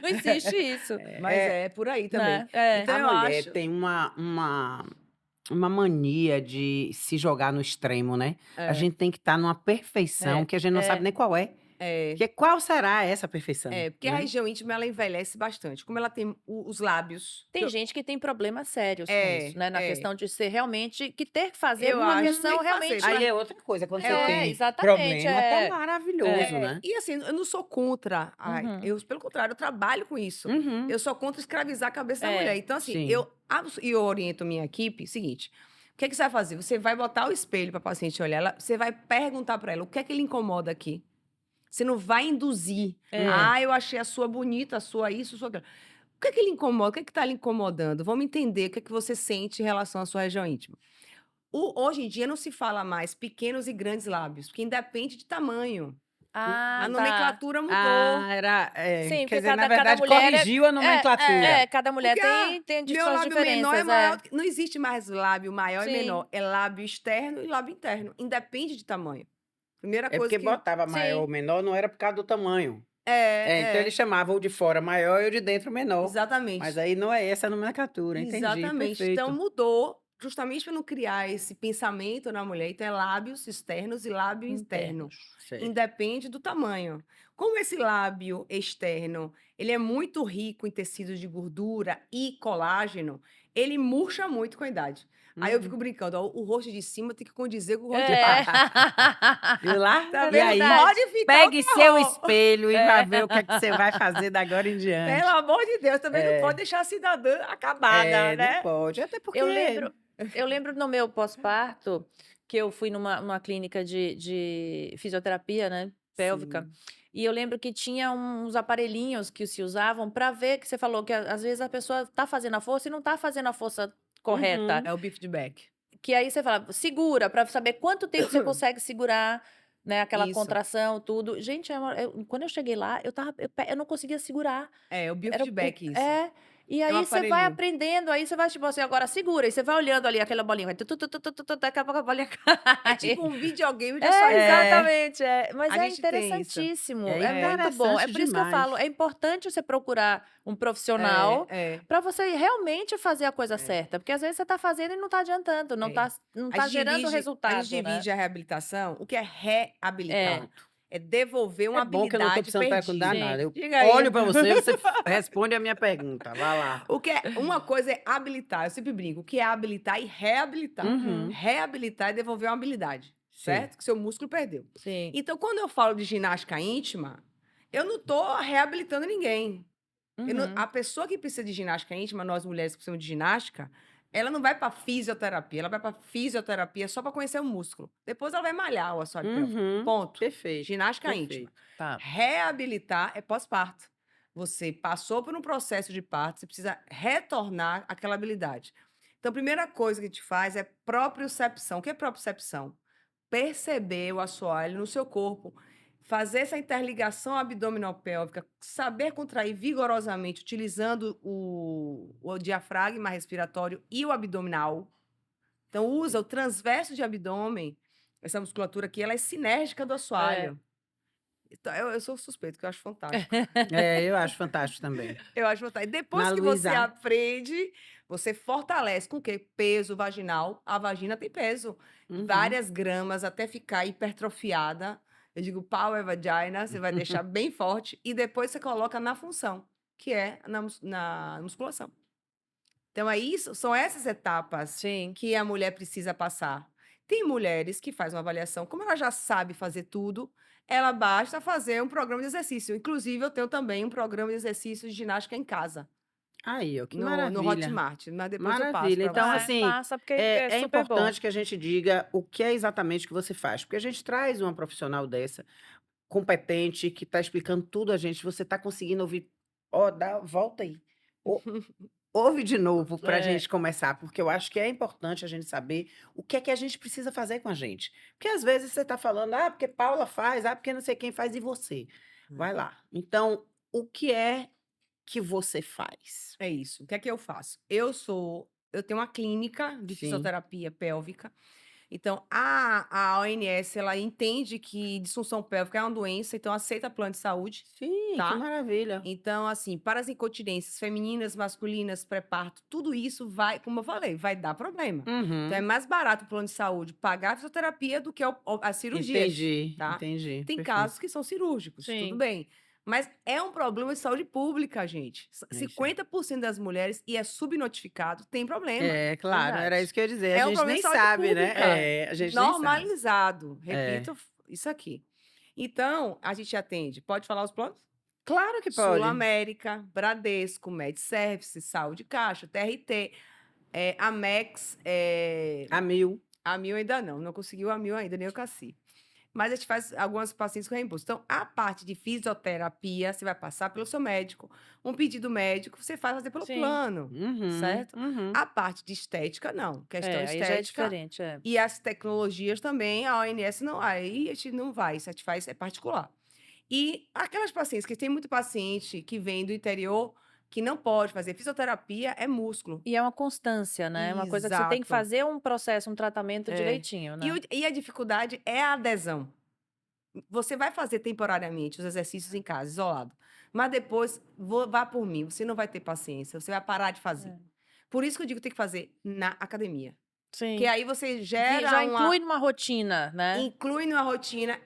Não existe isso. mas é por aí também. Né? É. Então A eu mulher acho. tem uma mania de se jogar no extremo, né? A É, gente tem que estar numa perfeição É. que a gente não sabe É. nem qual é. é, Porque qual será essa perfeição, porque a né? região íntima ela envelhece bastante. Como ela tem os lábios. Tem gente que tem problemas sérios com isso, né? Na É. questão de ser realmente, que ter que fazer Eu uma acho que tem questão que fazer, realmente. mas- Aí é outra coisa, quando você É, tem exatamente, problema, tá é. maravilhoso, É, né? e assim, eu não sou contra. Uhum. Eu, pelo contrário, eu trabalho com isso. Uhum. Eu sou contra escravizar a cabeça da É, mulher. Então, assim, sim. eu oriento minha equipe, seguinte. O que é que você vai fazer? Você vai botar o espelho para a paciente olhar, você vai perguntar para ela o que é que lhe incomoda aqui. Você não vai induzir. É. Eu achei a sua bonita, a sua isso, a sua aquilo. O que é que lhe incomoda? O que é que está lhe incomodando? Vamos entender o que é que você sente em relação à sua região íntima. Hoje em dia não se fala mais pequenos e grandes lábios, porque independe de tamanho. Ah, A tá. nomenclatura mudou. Sim, quer porque dizer, na cada verdade, mulher corrigiu a nomenclatura. cada mulher Porque tem meu suas lábio menor é diferenças. maior. Não existe mais lábio maior Sim. e menor. É lábio externo e lábio interno. Independe de tamanho. Primeira É coisa porque botava maior Sim. ou menor, não era por causa do tamanho. É, Então ele chamava o de fora maior e o de dentro menor. exatamente. Mas aí não é essa a nomenclatura, entendi, Exatamente. Então perfeito. mudou justamente para não criar esse pensamento na mulher. Então é lábios externos e lábio interno. Certo. Independe do tamanho. Como esse lábio externo, ele é muito rico em tecidos de gordura e colágeno, ele murcha muito com a idade. Aí eu fico brincando, ó, o rosto de cima tem que condizer com o rosto de baixo. Viu lá? Tá E vendo? aí, Pode ficar pegue o seu terror. espelho e vai ver o que é que você vai fazer da agora em diante. Pelo amor de Deus, também não pode deixar a cidadã acabada, né? Não pode, até porque... Eu lembro no meu pós-parto que eu fui numa clínica de fisioterapia, né, pélvica. Sim. E eu lembro que tinha uns aparelhinhos que se usavam para ver que você falou que às vezes a pessoa tá fazendo a força e não tá fazendo a força correta. É o bife de back. Que aí você fala, segura, para saber quanto tempo você consegue segurar, né, aquela Isso. contração, tudo. Gente, quando eu cheguei lá, eu não conseguia segurar. É o bife Era de back, isso. E aí um você vai aparelhinho. aprendendo, aí você vai, tipo assim, agora segura, e você vai olhando ali aquela bolinha, vai daqui a pouco a bolinha cai. É tipo um videogame de açaí. Exatamente, Mas A é gente tem isso. interessantíssimo, É é muito bom. É interessante por isso que eu demais. falo, é importante você procurar um profissional É. para você realmente fazer a coisa certa, porque às vezes você tá fazendo e não tá adiantando, não É. tá A gente gerando divide- resultado, A gente né? divide a reabilitação. O que é reabilitar? É devolver uma É bom que eu não tô habilidade precisando perguntar perdida. nada. Eu Diga aí. olho pra você, você responde a minha pergunta. Vai lá. O que é, uma coisa é habilitar, eu sempre brinco. O que é habilitar e reabilitar? Uhum. Reabilitar é devolver uma habilidade, Sim. certo? Que seu músculo perdeu. Sim. Então, quando eu falo de ginástica íntima, eu não tô reabilitando ninguém. Uhum. A pessoa que precisa de ginástica íntima, nós mulheres que precisamos de ginástica, ela não vai para fisioterapia, ela vai para fisioterapia só para conhecer o músculo. Depois ela vai malhar o assoalho pélvico. Uhum. Ponto. Perfeito. Ginástica Perfeito. íntima. Tá. Reabilitar é pós-parto. Você passou por um processo de parto, você precisa retornar aquela habilidade. Então, a primeira coisa que a gente faz é propriocepção. O que é propriocepção? Perceber o assoalho no seu corpo, fazer essa interligação abdominal-pélvica, saber contrair vigorosamente, utilizando o diafragma respiratório e o abdominal. Então, usa o transverso de abdômen, essa musculatura aqui, ela é sinérgica do assoalho. Então, eu sou suspeito, que eu acho fantástico. Eu acho fantástico também. Eu acho fantástico. Depois Na que você Luísa. aprende, você fortalece com o quê? Peso vaginal. A vagina tem peso. Uhum. Várias gramas até ficar hipertrofiada. Eu digo power vagina, você vai deixar bem forte. E depois você coloca na função, que é na musculação. Então, são essas etapas Sim. que a mulher precisa passar. Tem mulheres que fazem uma avaliação, como ela já sabe fazer tudo, ela basta fazer um programa de exercício. Inclusive, eu tenho também um programa de exercício de ginástica em casa, Aí, ó, que no maravilha. Hotmart. Mas depois eu passo Maravilha. para Então, você. assim, Passa, porque é super bom. importante que a gente diga o que é exatamente que você faz. Porque a gente traz uma profissional dessa, competente, que está explicando tudo a gente. Você está conseguindo ouvir. Ó, volta aí. Ô, ouve de novo pra É. gente começar, porque eu acho que é importante a gente saber o que é que a gente precisa fazer com a gente. Porque às vezes você tá falando, porque Paula faz, porque não sei quem faz, e você? Vai lá. Então, o que é que você faz? É isso. O que é que eu faço? Eu tenho uma clínica de Sim. fisioterapia pélvica. Então, a ONS, ela entende que disfunção pélvica é uma doença, então aceita plano de saúde, Sim, que tá? maravilha. Então, assim, para as incontinências femininas, masculinas, pré-parto, tudo isso vai, como eu falei, vai dar problema. Então, é Uhum. mais barato o plano de saúde pagar a fisioterapia do que as cirurgias, Entendi, tá? entendi. Tem Perfeito. casos que são cirúrgicos, tudo Sim. bem. Mas é um problema de saúde pública, gente. É isso aí. 50% das mulheres, e é subnotificado, tem problema. É, claro, era Verdade. isso que eu ia dizer. É A um gente problema nem de saúde sabe, né? pública. É, a gente nem sabe. Normalizado. É. Repito isso aqui. Então, a gente atende. Pode falar os planos? Claro que Sul pode. América, Bradesco, MedService, Saúde Caixa, TRT, Amex, A 1000. a Mil ainda não conseguiu a Mil ainda, nem o Cassi. Mas a gente faz algumas pacientes com reembolso. Então, a parte de fisioterapia, você vai passar pelo seu médico. Um pedido médico, você faz fazer pelo Sim. plano, Uhum, certo? uhum. A parte de estética, não. Questão Aí já é estética. diferente, é. E as tecnologias também, a ONS não. Aí a gente não vai, isso a gente faz, é particular. E aquelas pacientes, que tem muito paciente que vem do interior, que não pode fazer fisioterapia, é músculo. E é uma constância, né? É uma coisa que você tem que Exato. fazer um processo, um tratamento É. direitinho, né? E a dificuldade é a adesão. Você vai fazer temporariamente os exercícios em casa, isolado. Mas depois, vá por mim, você não vai ter paciência, você vai parar de fazer. É. Por isso que eu digo que tem que fazer na academia. Sim. Porque aí você Que gera já uma... inclui numa rotina, né? Inclui numa rotina.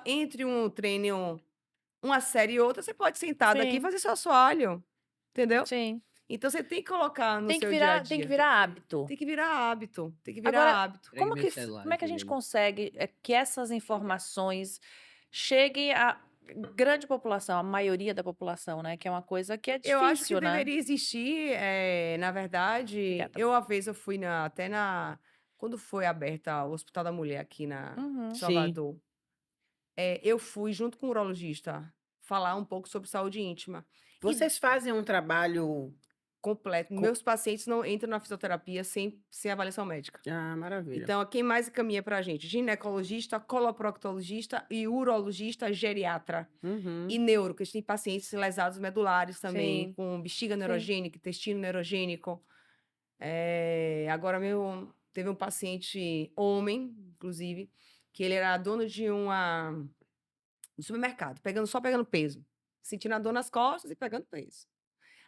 Entre um treino, uma série e outra, você pode sentar daqui e Sim. fazer seu assoalho. Entendeu? Sim. Então você tem que colocar no Tem que seu dia a virar, tem que dia. virar hábito. Tem que virar hábito. Tem que virar Agora, hábito. como Pegue meu que, celular como é que a aqui, gente Lili. consegue que essas informações cheguem à grande população, à maioria da população, né? Que é uma coisa que é Eu acho que difícil, né? deveria existir, na verdade, Obrigada. uma vez eu fui quando foi aberta o Hospital da Mulher aqui Uhum. em Sim. Salvador, eu fui junto com o urologista falar um pouco sobre saúde íntima. Vocês fazem um trabalho. Completo. Meus pacientes não entram na fisioterapia sem avaliação médica. Ah, maravilha. Então, quem mais encaminha pra gente? Ginecologista, coloproctologista e urologista geriatra. Uhum. E neuro, que a gente tem pacientes lesados medulares também, Sim. com bexiga Sim. neurogênica, intestino neurogênico. Agora teve um paciente homem, inclusive, que ele era dono de um supermercado, só pegando peso, sentindo a dor nas costas e pegando peso.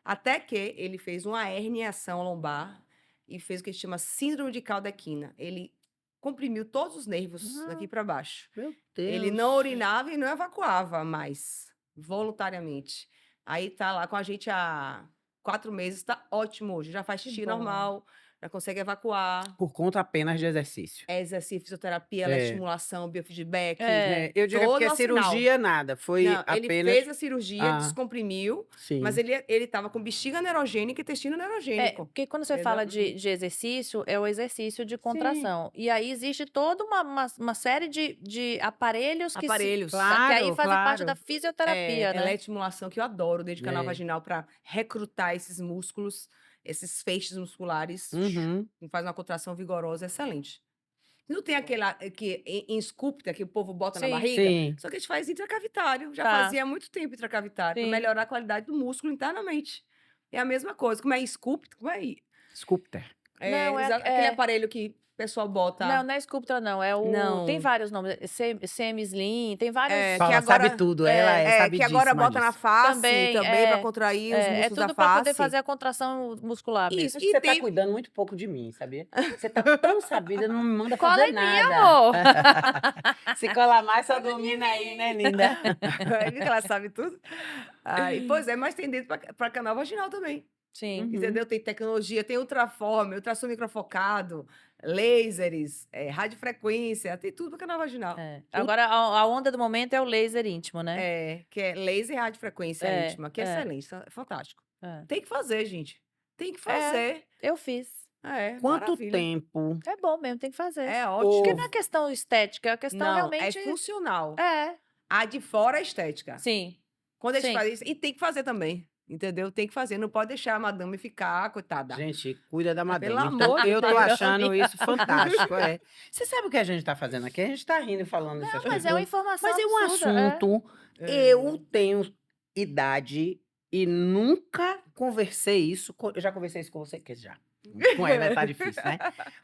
Até que ele fez uma herniação lombar e fez o que a gente chama síndrome de Caldequina. Ele comprimiu todos os nervos daqui para baixo. Meu Deus. Ele não urinava e não evacuava mais, voluntariamente. Aí tá lá com a gente há 4 meses, tá ótimo hoje. Já faz Que xixi bom. normal, já consegue evacuar. Por conta apenas de exercício. É exercício, fisioterapia, É. estimulação, biofeedback. Eu digo todo porque no final. cirurgia nada. Foi Não, ele apenas. fez a cirurgia, Ah. descomprimiu, Sim. mas ele tava com bexiga neurogênica e intestino neurogênico. Porque quando você Entendeu? fala de exercício, é o exercício de contração. E aí existe toda uma série de aparelhos que Aparelhos. que aí Claro, fazem parte claro. da fisioterapia, né? Eletroestimulação, que eu adoro, desde canal É. vaginal, para recrutar esses músculos, esses feixes musculares, Uhum. que faz uma contração vigorosa, excelente. Não tem aquela que em Sculpta que o povo bota na Sim. barriga? Sim. Só que a gente faz intracavitário. Já Tá. fazia há muito tempo intracavitário, para Sim. melhorar a qualidade do músculo internamente. É a mesma coisa. Como é Sculpta? Como é? Sculpter. Não, Aquele aparelho que o pessoal bota. Não, não é Sculptra, não. É o. Não. Tem vários nomes. Semi-Slim, tem vários. É, Paula que agora- sabe tudo. Ela é que sabidíssima agora bota na disso. face Também, também, para contrair os É músculos tudo da para face. poder fazer a contração muscular mesmo. Isso. Acho que você tá cuidando muito pouco de mim, sabia? Você tá tão sabida, não me manda Cola fazer em mim, nada. amor. Se colar mais, só domina aí, né, linda? Viu que ela sabe tudo? Pois é, mas tem dentro para canal vaginal também. Sim. Uhum. Entendeu? Tem tecnologia, tem ultraforme, ultrassom microfocado, lasers, radiofrequência, tem tudo para canal vaginal. É. Agora, a onda do momento é o laser íntimo, né? Que é laser e radiofrequência É, íntima, que é é. excelente, é fantástico. É. Tem que fazer, gente. Tem que fazer. Eu fiz. Quanto Maravilha. tempo? É bom mesmo, tem que fazer. É Ou- ótimo. Porque não é questão estética, é a questão Não, realmente. é funcional. É. A de fora é estética. Sim. Quando a gente Sim. faz isso, e tem que fazer também. entendeu? Tem que fazer, não pode deixar a madame ficar, coitada. Gente, cuida da madame. pelo Então, amor de eu tô Deus. achando isso fantástico, é. Você sabe o que a gente tá fazendo aqui? A gente tá rindo e falando essas Não, mas coisas. é uma informação Mas é um absurda. É. assunto. Eu tenho idade e nunca conversei isso. Eu já conversei isso com você, que já. Com ela tá difícil, né?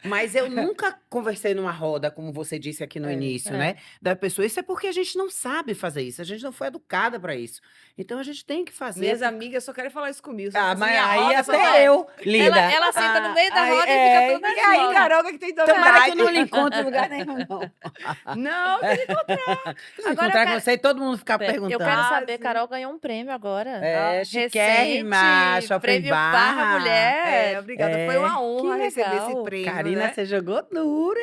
Mas eu nunca conversei numa roda, como você disse aqui no início, é. né? Da pessoa. Isso é porque a gente não sabe fazer isso. A gente não foi educada para isso. Então a gente tem que fazer. Minhas amigas só querem falar isso comigo. Ah, mas minha aí roda só até vai- eu, linda. Ela senta no meio da Aí, roda e fica tudo E aí, nervosa. Carol, que tem Tomara que eu idade. não lhe encontre em lugar nenhum, não. Não, tem que Agora Encontrar eu com quero- você e todo mundo ficar Eu perguntando. quero saber, sim. Carol ganhou um prêmio agora. É, chiquérrima, Recente, Shopping prêmio Barra. Barra Mulher. Obrigada. Foi uma que honra receber esse legal. prêmio, Karina, né? você jogou duro.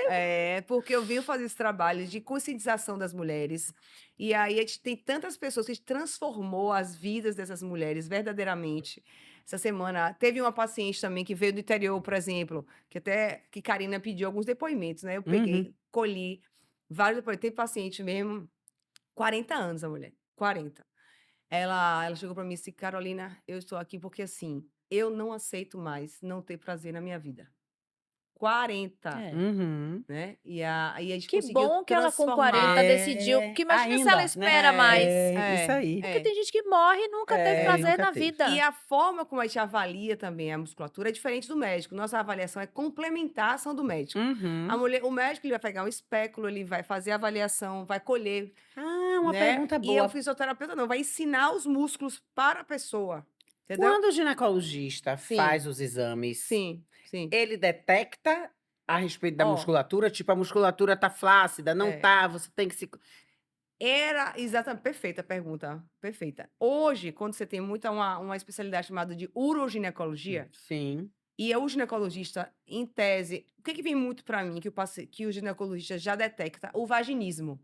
Porque eu venho fazer esse trabalho de conscientização das mulheres. E aí a gente tem tantas pessoas que a gente transformou as vidas dessas mulheres verdadeiramente. Essa semana teve uma paciente também que veio do interior, por exemplo, que Karina pediu alguns depoimentos, né? Eu peguei, colhi vários depoimentos. Tem paciente mesmo, 40 anos a mulher, 40. Ela chegou para mim e disse, Carolina, eu estou aqui porque assim, eu não aceito mais não ter prazer na minha vida. 40. É. Uhum. Né? E aí a gente Que conseguiu bom que ela com transformar. 40 decidiu. Porque imagina se ela espera mais. Isso aí. Porque tem gente que morre e nunca teve É, prazer nunca na teve. vida. E a forma como a gente avalia também a musculatura é diferente do médico. Nossa avaliação é complementar a ação do médico. Uhum. O médico ele vai pegar um espéculo, ele vai fazer a avaliação, vai colher. Ah, uma né? pergunta E boa. o fisioterapeuta não, vai ensinar os músculos para a pessoa. Entendeu? Quando o ginecologista Sim. faz os exames, Sim, sim. ele detecta a respeito da Ó. musculatura? Tipo, a musculatura tá flácida, não É. tá, você tem que se... Era exatamente perfeita a pergunta, perfeita. Hoje, quando você tem uma especialidade chamada de uroginecologia, Sim. e o ginecologista, em tese, o que vem muito para mim que o ginecologista já detecta? O vaginismo.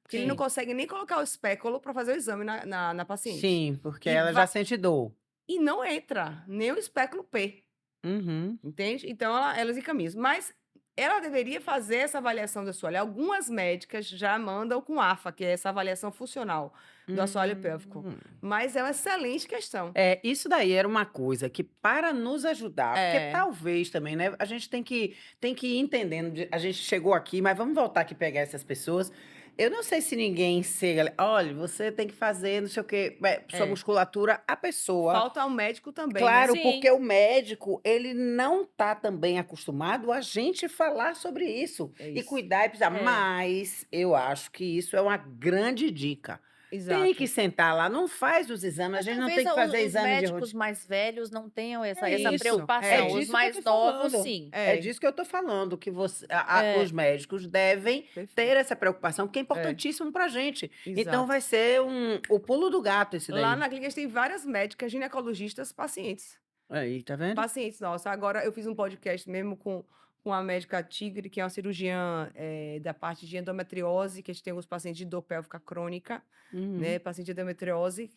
Porque ele não Sim. consegue nem colocar o espéculo para fazer o exame na paciente. Sim, porque E ela va- já sente dor. E não entra nem o espéculo P, Uhum. entende? Então, elas encaminham. Mas ela deveria fazer essa avaliação do assoalho. Algumas médicas já mandam com AFA, que é essa avaliação funcional do assoalho pélvico. Mas é uma excelente questão. É, isso daí era uma coisa que, para nos ajudar, porque É. talvez também, né, a gente tem que ir entendendo, a gente chegou aqui, mas vamos voltar aqui e pegar essas pessoas. Eu não sei se ninguém chega, olha, você tem que fazer, não sei o quê, sua É. musculatura, a pessoa. Falta ao médico também, Claro, né? Sim. porque o médico, ele não tá também acostumado a gente falar sobre isso. É E isso. cuidar e precisar. É. Mas eu acho que isso é uma grande dica. Exato. Tem que sentar lá, não faz os exames, a gente não Talvez tem que fazer os exame de médicos rotina. mais velhos não tenham essa isso, preocupação. é Os disso que eu mais tô novos, falando. sim. É disso que eu tô falando, que É. os médicos devem Perfeito. ter essa preocupação, porque é importantíssimo pra gente. Então Exato. vai ser o pulo do gato esse daí. Lá na clínica a gente tem várias médicas, ginecologistas, pacientes. Aí, tá vendo? Pacientes, nossa. Agora eu fiz um podcast mesmo com a médica Tigre, que é uma cirurgiã da parte de endometriose, que a gente tem alguns pacientes de dor pélvica crônica, Uhum. né? Paciente de endometriose.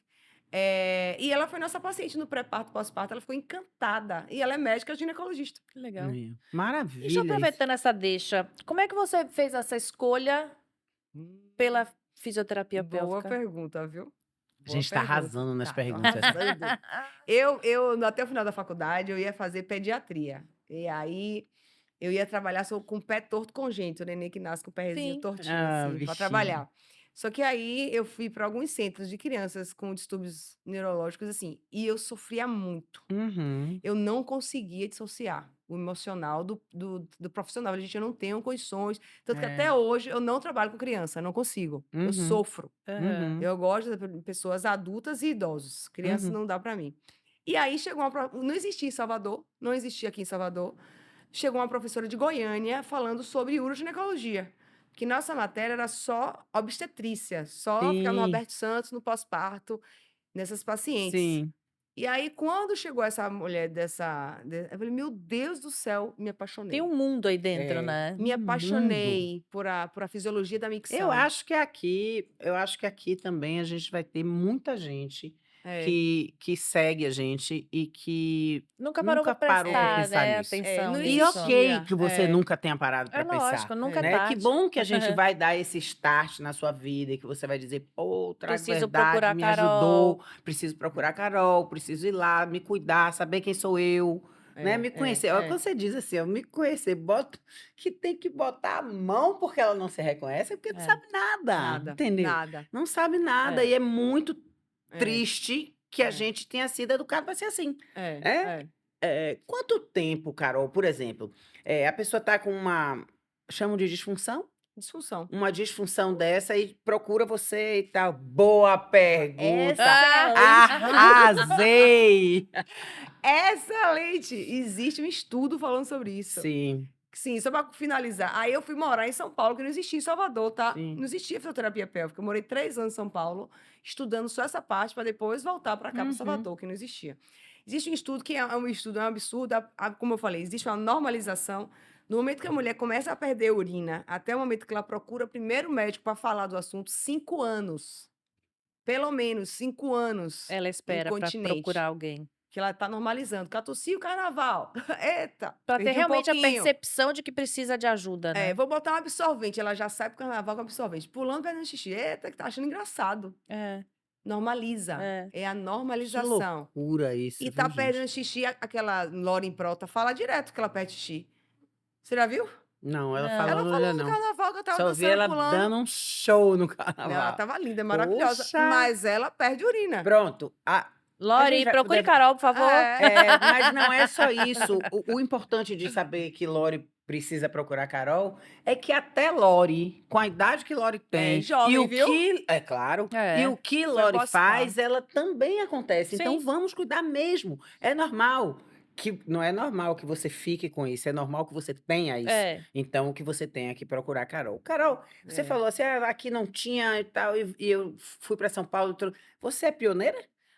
E ela foi nossa paciente no pré-parto, pós-parto. Ela ficou encantada. E ela é médica ginecologista. Que legal. Aí, Maravilha. Deixa eu isso. aproveitando essa deixa. Como é que você fez essa escolha pela fisioterapia Boa pélvica? pergunta, viu? A gente tá arrasando nas perguntas. arrasando. Até o final da faculdade, eu ia fazer pediatria. E aí, eu ia trabalhar com o pé torto congênito, o neném que nasce com o pezinho Sim. tortinho, Ah, assim, para bichinho. trabalhar. Só que aí, eu fui para alguns centros de crianças com distúrbios neurológicos, assim, e eu sofria muito. Uhum. Eu não conseguia dissociar o emocional do profissional. A gente, eu não tenho condições. Tanto que É. até hoje, eu não trabalho com criança, não consigo. Eu Uhum. sofro. Uhum. Eu gosto de pessoas adultas e idosos. Crianças Uhum. não dá para mim. E aí chegou não existia em Salvador, não existia aqui em Salvador. Chegou uma professora de Goiânia falando sobre uroginecologia. Que nossa matéria era só obstetrícia, só ficar no Sim. Roberto Santos, no pós-parto, nessas pacientes. Sim. E aí, quando chegou essa mulher eu falei, meu Deus do céu, me apaixonei. Tem um mundo aí dentro, É. né? Me apaixonei por a fisiologia da micção. Eu acho que aqui também a gente vai ter muita gente É. que segue a gente e que Nunca parou pra nunca parou pra prestar, pensar né, nisso. atenção não E nisso. ok que você É. nunca tenha parado É pra pensar, lógico, nunca é né? Que tarde. bom que a gente vai dar esse start na sua vida e que você vai dizer, pô, Preciso verdade, procurar me Carol. ajudou, preciso procurar a Carol, preciso ir lá, me cuidar, saber quem sou eu, né? Me conhecer. Olha, quando você diz assim, ó, me conhecer, que tem que botar a mão porque ela não se reconhece, é porque não É. sabe nada, Nada, entendeu? nada. Não sabe nada É. e é muito É, triste que a É. gente tenha sido educado para ser assim. é, É, é. quanto tempo, Carol, por exemplo, a pessoa está com chamam de disfunção? Disfunção. Uma disfunção dessa e procura você e tal. Boa pergunta. Arrasei! Excelente! Existe um estudo falando sobre isso. Sim, Sim, só para finalizar. Aí eu fui morar em São Paulo, que não existia em Salvador, tá? sim. Não existia fisioterapia pélvica. Eu morei 3 anos em São Paulo, estudando só essa parte, para depois voltar para cá, para Uhum. Salvador, que não existia. Existe um estudo que é um estudo, é um absurdo. Como eu falei, existe uma normalização. No momento que a mulher começa a perder urina, até o momento que ela procura o primeiro médico para falar do assunto, 5 anos. Pelo menos 5 anos. Ela espera pra incontinente. procurar alguém. Que ela tá normalizando. Que ela tossia o carnaval. Eita! Pra ter perdi um realmente a pouquinho. percepção de que precisa de ajuda, né? Vou botar um absorvente. Ela já sai pro carnaval com absorvente. Pulando, fazendo xixi. Eita, que tá achando engraçado. É. Normaliza. É. É a Que normalização. loucura isso, E viu, tá gente? perdendo xixi, aquela Lauren Prota fala direto que ela perde xixi. Você já viu? Não, ela Não. Ela falando falou já no não. carnaval que eu tava Só vi dançando, ela pulando. dando um show no Não, ela carnaval. tava linda, maravilhosa. Poxa! Mas ela perde urina. Pronto. A Lori, gente procure deve- Carol, por favor. Mas não é só isso. O importante de saber que Lori precisa procurar Carol é que até Lori, com a idade que Lori tem, jovem, e o viu? que, é claro, É. e o que Lori posso faz, ela também acontece. Então Sim. vamos cuidar mesmo. É normal. Que não é normal que você fique com isso, é normal que você tenha isso. É. Então, que você tenha que procurar Carol. Carol, você É. falou assim, aqui não tinha e tal, e eu fui para São Paulo. Você é pioneira?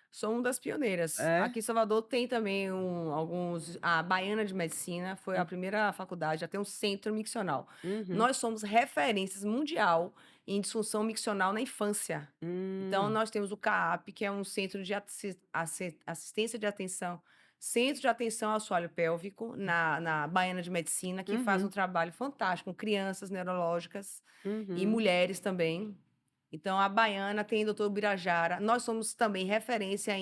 Sou uma das pioneiras. É? Aqui em Salvador tem também alguns. A Baiana de Medicina foi a primeira faculdade a ter um centro miccional. Uhum. Nós somos referências mundial em disfunção miccional na infância. Então, nós temos o CAAP, que é um centro de assistência de atenção, centro de atenção ao assoalho pélvico, na Baiana de Medicina, que faz um trabalho fantástico com crianças neurológicas e mulheres também. Então, a Baiana tem o doutor Birajara. Nós somos também referência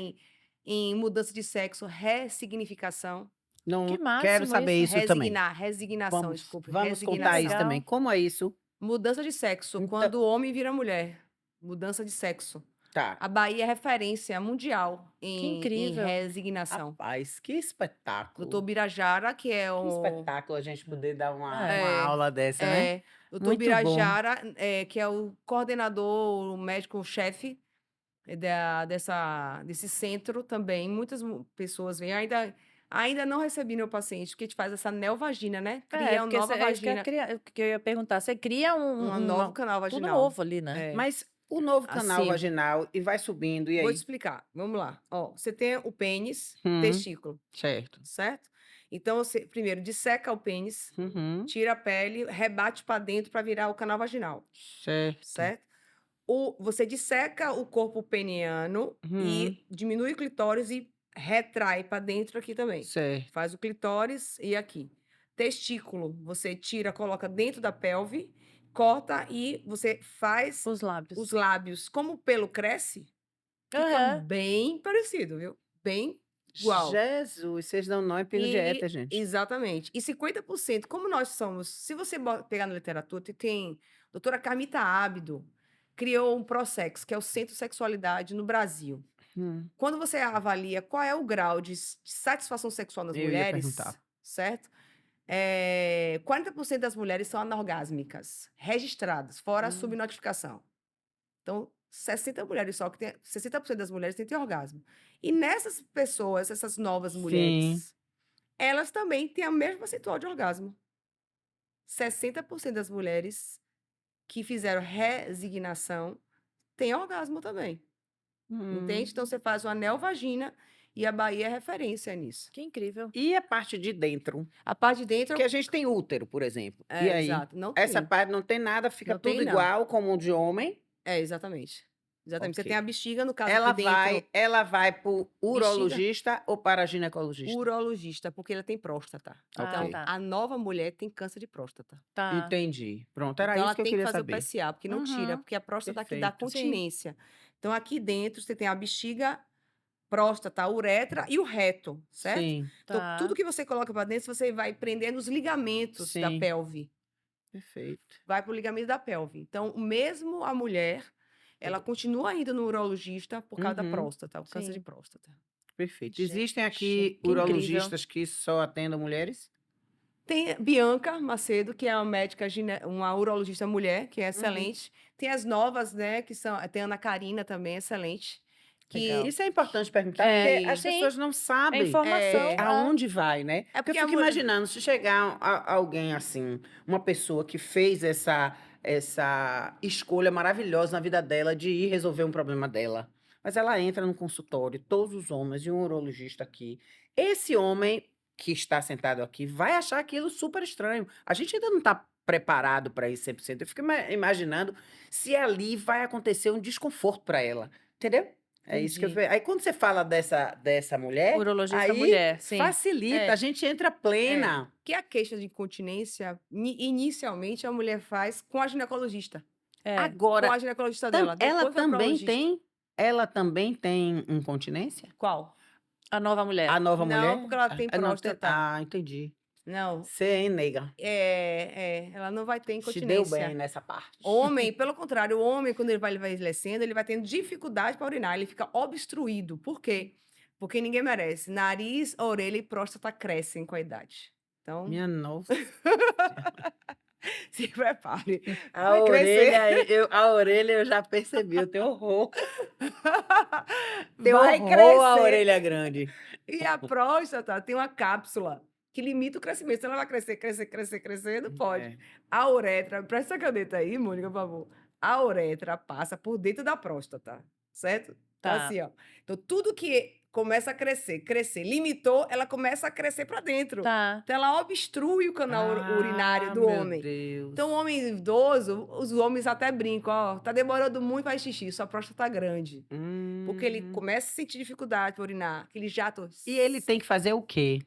em mudança de sexo, ressignificação. Não Que quero máximo saber isso. isso também. Resignação, desculpe. Vamos contar Legal. isso também. Como é isso? Mudança de sexo, Então- quando o homem vira mulher. Mudança de sexo. Tá. A Bahia é referência mundial em incrível. resignação. Rapaz, que espetáculo. Doutor Birajara, que é Que o... espetáculo a gente poder dar uma É. aula dessa, né? Doutor Muito bom. Birajara, que é o coordenador, o médico-chefe desse centro também. Muitas pessoas vêm. Ainda não recebi meu paciente, porque a gente faz essa neovagina, né? Cria uma porque nova é isso vagina. que eu ia perguntar. Você cria Um novo canal tudo vaginal. novo ali, né? É. Mas o novo canal Assim. vaginal e vai subindo, e Vou aí? te explicar. Vamos lá. Ó, você tem o pênis, Hum. testículo, Certo. certo? Então, você primeiro disseca o pênis, Uhum. tira a pele, rebate para dentro para virar o canal vaginal, Certo. certo? Você disseca o corpo peniano e diminui o clitóris e retrai para dentro aqui também. Certo. Faz o clitóris e aqui. Testículo, você tira, coloca dentro da pelve, corta e você faz Os lábios. os lábios. Como o pelo cresce, fica Aham. bem parecido, viu? Bem igual. Jesus, vocês dão nó em pino de éter, gente. Exatamente. E 50%, como nós somos, se você pegar na literatura, tem doutora Carmita Ábido, criou um Prosex, que é o Centro de Sexualidade no Brasil. Quando você avalia qual é o grau de satisfação sexual nas Eu ia mulheres, perguntar. certo? 40% das mulheres são anorgásmicas, registradas, fora a subnotificação. Então, 60% das mulheres têm orgasmo. E nessas pessoas, essas novas mulheres, elas também têm a mesma percentual de orgasmo. 60% das mulheres que fizeram resignação têm orgasmo também. Entende? Então, você faz uma neovagina e a Bahia é referência nisso. Que incrível. E a parte de dentro? A parte de dentro... Porque a gente tem útero, por exemplo. E aí? Exato. Não Essa tem. parte não tem nada, fica Não tudo tem, não. igual como o de homem. Exatamente. Exatamente. Você Ok. tem a bexiga, no caso Ela aqui dentro, ela vai pro urologista ou para ginecologista? urologista, porque ela tem próstata. Ah, Então, tá. a nova mulher tem câncer de próstata. Tá. Entendi. Pronto, era Então, ela isso que eu tem que queria fazer o saber. PSA, porque não tira, Uhum. porque a próstata aqui dá Perfeito. Sim. continência. Então, aqui dentro, você tem a bexiga, próstata, a uretra e o reto, certo? Sim, Então, Tá. tudo que você coloca para dentro, você vai prendendo os ligamentos da sim. pelve. Perfeito. Vai para o ligamento da pelve. Então, mesmo a mulher, ela continua indo no urologista por causa da Uhum. próstata, o câncer de Sim. próstata. Perfeito. Gente, Existem aqui que incrível. urologistas que só atendem mulheres? Tem Bianca Macedo, que é uma médica, uma urologista mulher, que é Uhum. excelente. Tem as novas, né, que são, tem a Ana Karina também, excelente. Legal. Que Isso é importante perguntar, É, porque as sim. pessoas não É sabem informação. aonde vai, né? É Porque eu porque a fico mulher- imaginando, se chegar alguém assim, uma pessoa que fez essa escolha maravilhosa na vida dela de ir resolver um problema dela, mas ela entra no consultório, todos os homens e um urologista aqui. Esse homem que está sentado aqui vai achar aquilo super estranho. A gente ainda não está preparado para isso 100%. Eu fico imaginando se ali vai acontecer um desconforto para ela, entendeu? É isso que eu Entendi. Aí quando você fala dessa mulher, Urologista aí mulher, sim. facilita, É. a gente entra plena. que a queixa de incontinência, inicialmente, a mulher faz com a ginecologista. É. Com Agora, a ginecologista dela. ela Depois vai pro urologista. ela também tem incontinência? Qual? A nova mulher. A nova Não, mulher? porque ela tem Não, próstata. entendi. Não. Você, hein, nega? Ela não vai ter Se deu incontinência. bem nessa parte. Homem, pelo contrário, o homem, quando ele vai envelhecendo, ele vai tendo dificuldade para urinar, ele fica obstruído. Por quê? Porque ninguém merece. Nariz, orelha e próstata crescem com a idade. Então, Minha nossa. se prepare. A Vai crescer. a orelha eu já percebi, eu tenho horror. Tenho Vai horror a crescer. orelha grande. E a próstata tem uma cápsula que limita o crescimento. Se ela vai crescer, não pode. É. A uretra, presta a caneta aí, Mônica, por favor. A uretra passa por dentro da próstata, certo? Então, Tá. assim, ó. Então, tudo que começa a crescer, limitou, ela começa a crescer para dentro. Tá. Então, ela obstrui o canal urinário do meu homem. Deus. Então, o homem idoso, os homens até brincam, ó, tá demorando muito para xixi, sua próstata tá grande. Porque ele começa a sentir dificuldade para urinar, aquele jato. E ele tem que fazer o quê?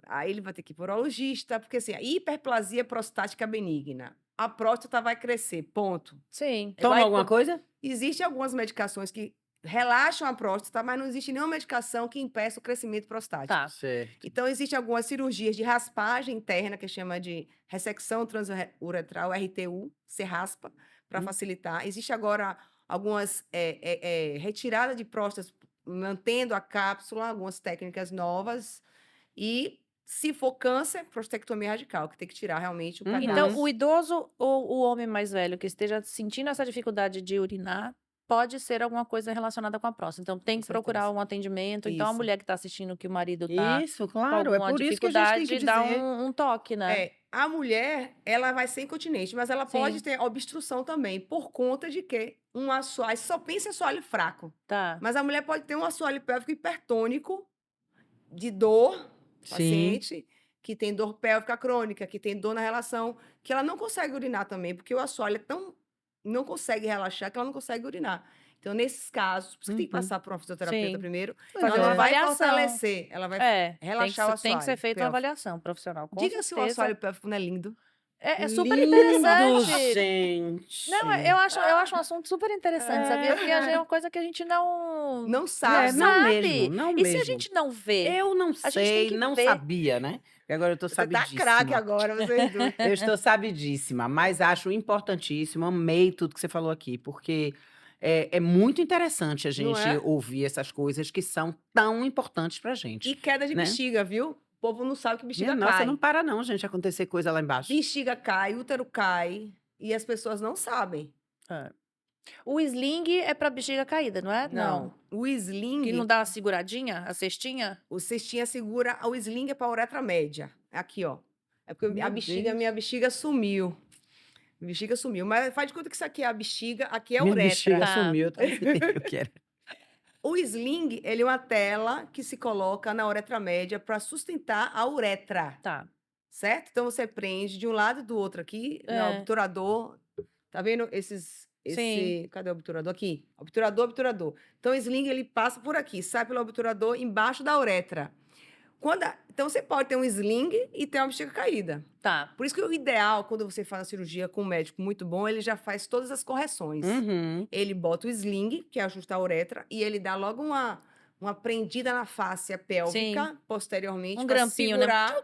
Aí ele vai ter que ir para o urologista, porque assim, a hiperplasia prostática benigna. A próstata vai crescer, ponto. Sim. Toma Vai alguma co- coisa? Existem algumas medicações que relaxam a próstata, mas não existe nenhuma medicação que impeça o crescimento prostático. Tá. Certo. Então, existem algumas cirurgias de raspagem interna, que chama de ressecção transuretral, RTU, você raspa para facilitar. Existe agora algumas retirada de próstata, mantendo a cápsula, algumas técnicas novas. E, se for câncer, prostatectomia radical, que tem que tirar realmente o Uhum. pedaço. Então, o idoso ou o homem mais velho que esteja sentindo essa dificuldade de urinar pode ser alguma coisa relacionada com a próstata. Então, tem Com que procurar certeza. um atendimento. Então, a Isso. mulher que está assistindo que o marido está Isso, com claro. É alguma por isso que a gente tem dificuldade, que dá dizer. um toque, né? A mulher, ela vai ser incontinente, mas ela pode Sim. ter obstrução também, por conta de que um assoalho, só pensa em assoalho fraco. Tá. Mas a mulher pode ter um assoalho pélvico hipertônico, de dor, Sim. paciente, que tem dor pélvica crônica, que tem dor na relação, que ela não consegue urinar também, porque o assoalho é tão. Não consegue relaxar que ela não consegue urinar. Então, nesses casos, por isso que tem que Uhum. passar para uma fisioterapeuta Sim. primeiro, Fazer ela uma vai avaliação. fortalecer, ela vai relaxar o tem que ser assoalho feita uma pélvico. avaliação profissional. Com Diga se o certeza. assoalho pélvico não é lindo. É super Lindo, interessante. gente. Não, eu acho um assunto super interessante, sabia? Porque é uma coisa que a gente não Não É, sabe. não sabe. mesmo, não E se a mesmo. gente não vê? Eu não A gente tem sei, que não ver. sabia, né? E agora eu tô Você tá sabidíssima. craque agora, vocês dois. Eu estou sabidíssima, mas acho importantíssimo, amei tudo que você falou aqui, porque é muito interessante a Não gente é? ouvir essas coisas que são tão importantes pra gente, E queda de né? bexiga, viu? O povo não sabe que bexiga Minha nossa, cai. não para não, gente, acontecer coisa lá embaixo. Bexiga cai, útero cai. E as pessoas não sabem. O sling é pra bexiga caída, não é? O sling, Que não dá uma seguradinha, a cestinha? o cestinha segura, o sling é para a uretra média. Aqui, ó. É porque Meu Deus. minha bexiga sumiu. Minha bexiga sumiu. Mas faz de conta que isso aqui é a bexiga, aqui é a Minha uretra. bexiga Tá. sumiu, eu também eu quero. O sling, ele é uma tela que se coloca na uretra média para sustentar a uretra, Tá. certo? Então você prende de um lado e do outro aqui, no É. obturador. Tá vendo Sim. Cadê o obturador? Aqui. Obturador, obturador. Então, o sling, ele passa por aqui, sai pelo obturador embaixo da uretra. Então, você pode ter um sling e ter uma bexiga caída. Tá. Por isso que o ideal, quando você faz a cirurgia com um médico muito bom, ele já faz todas as correções. Uhum. Ele bota o sling, que é ajustar a uretra, e ele dá logo uma prendida na fáscia pélvica, posteriormente, Um para grampinho, né? segurar,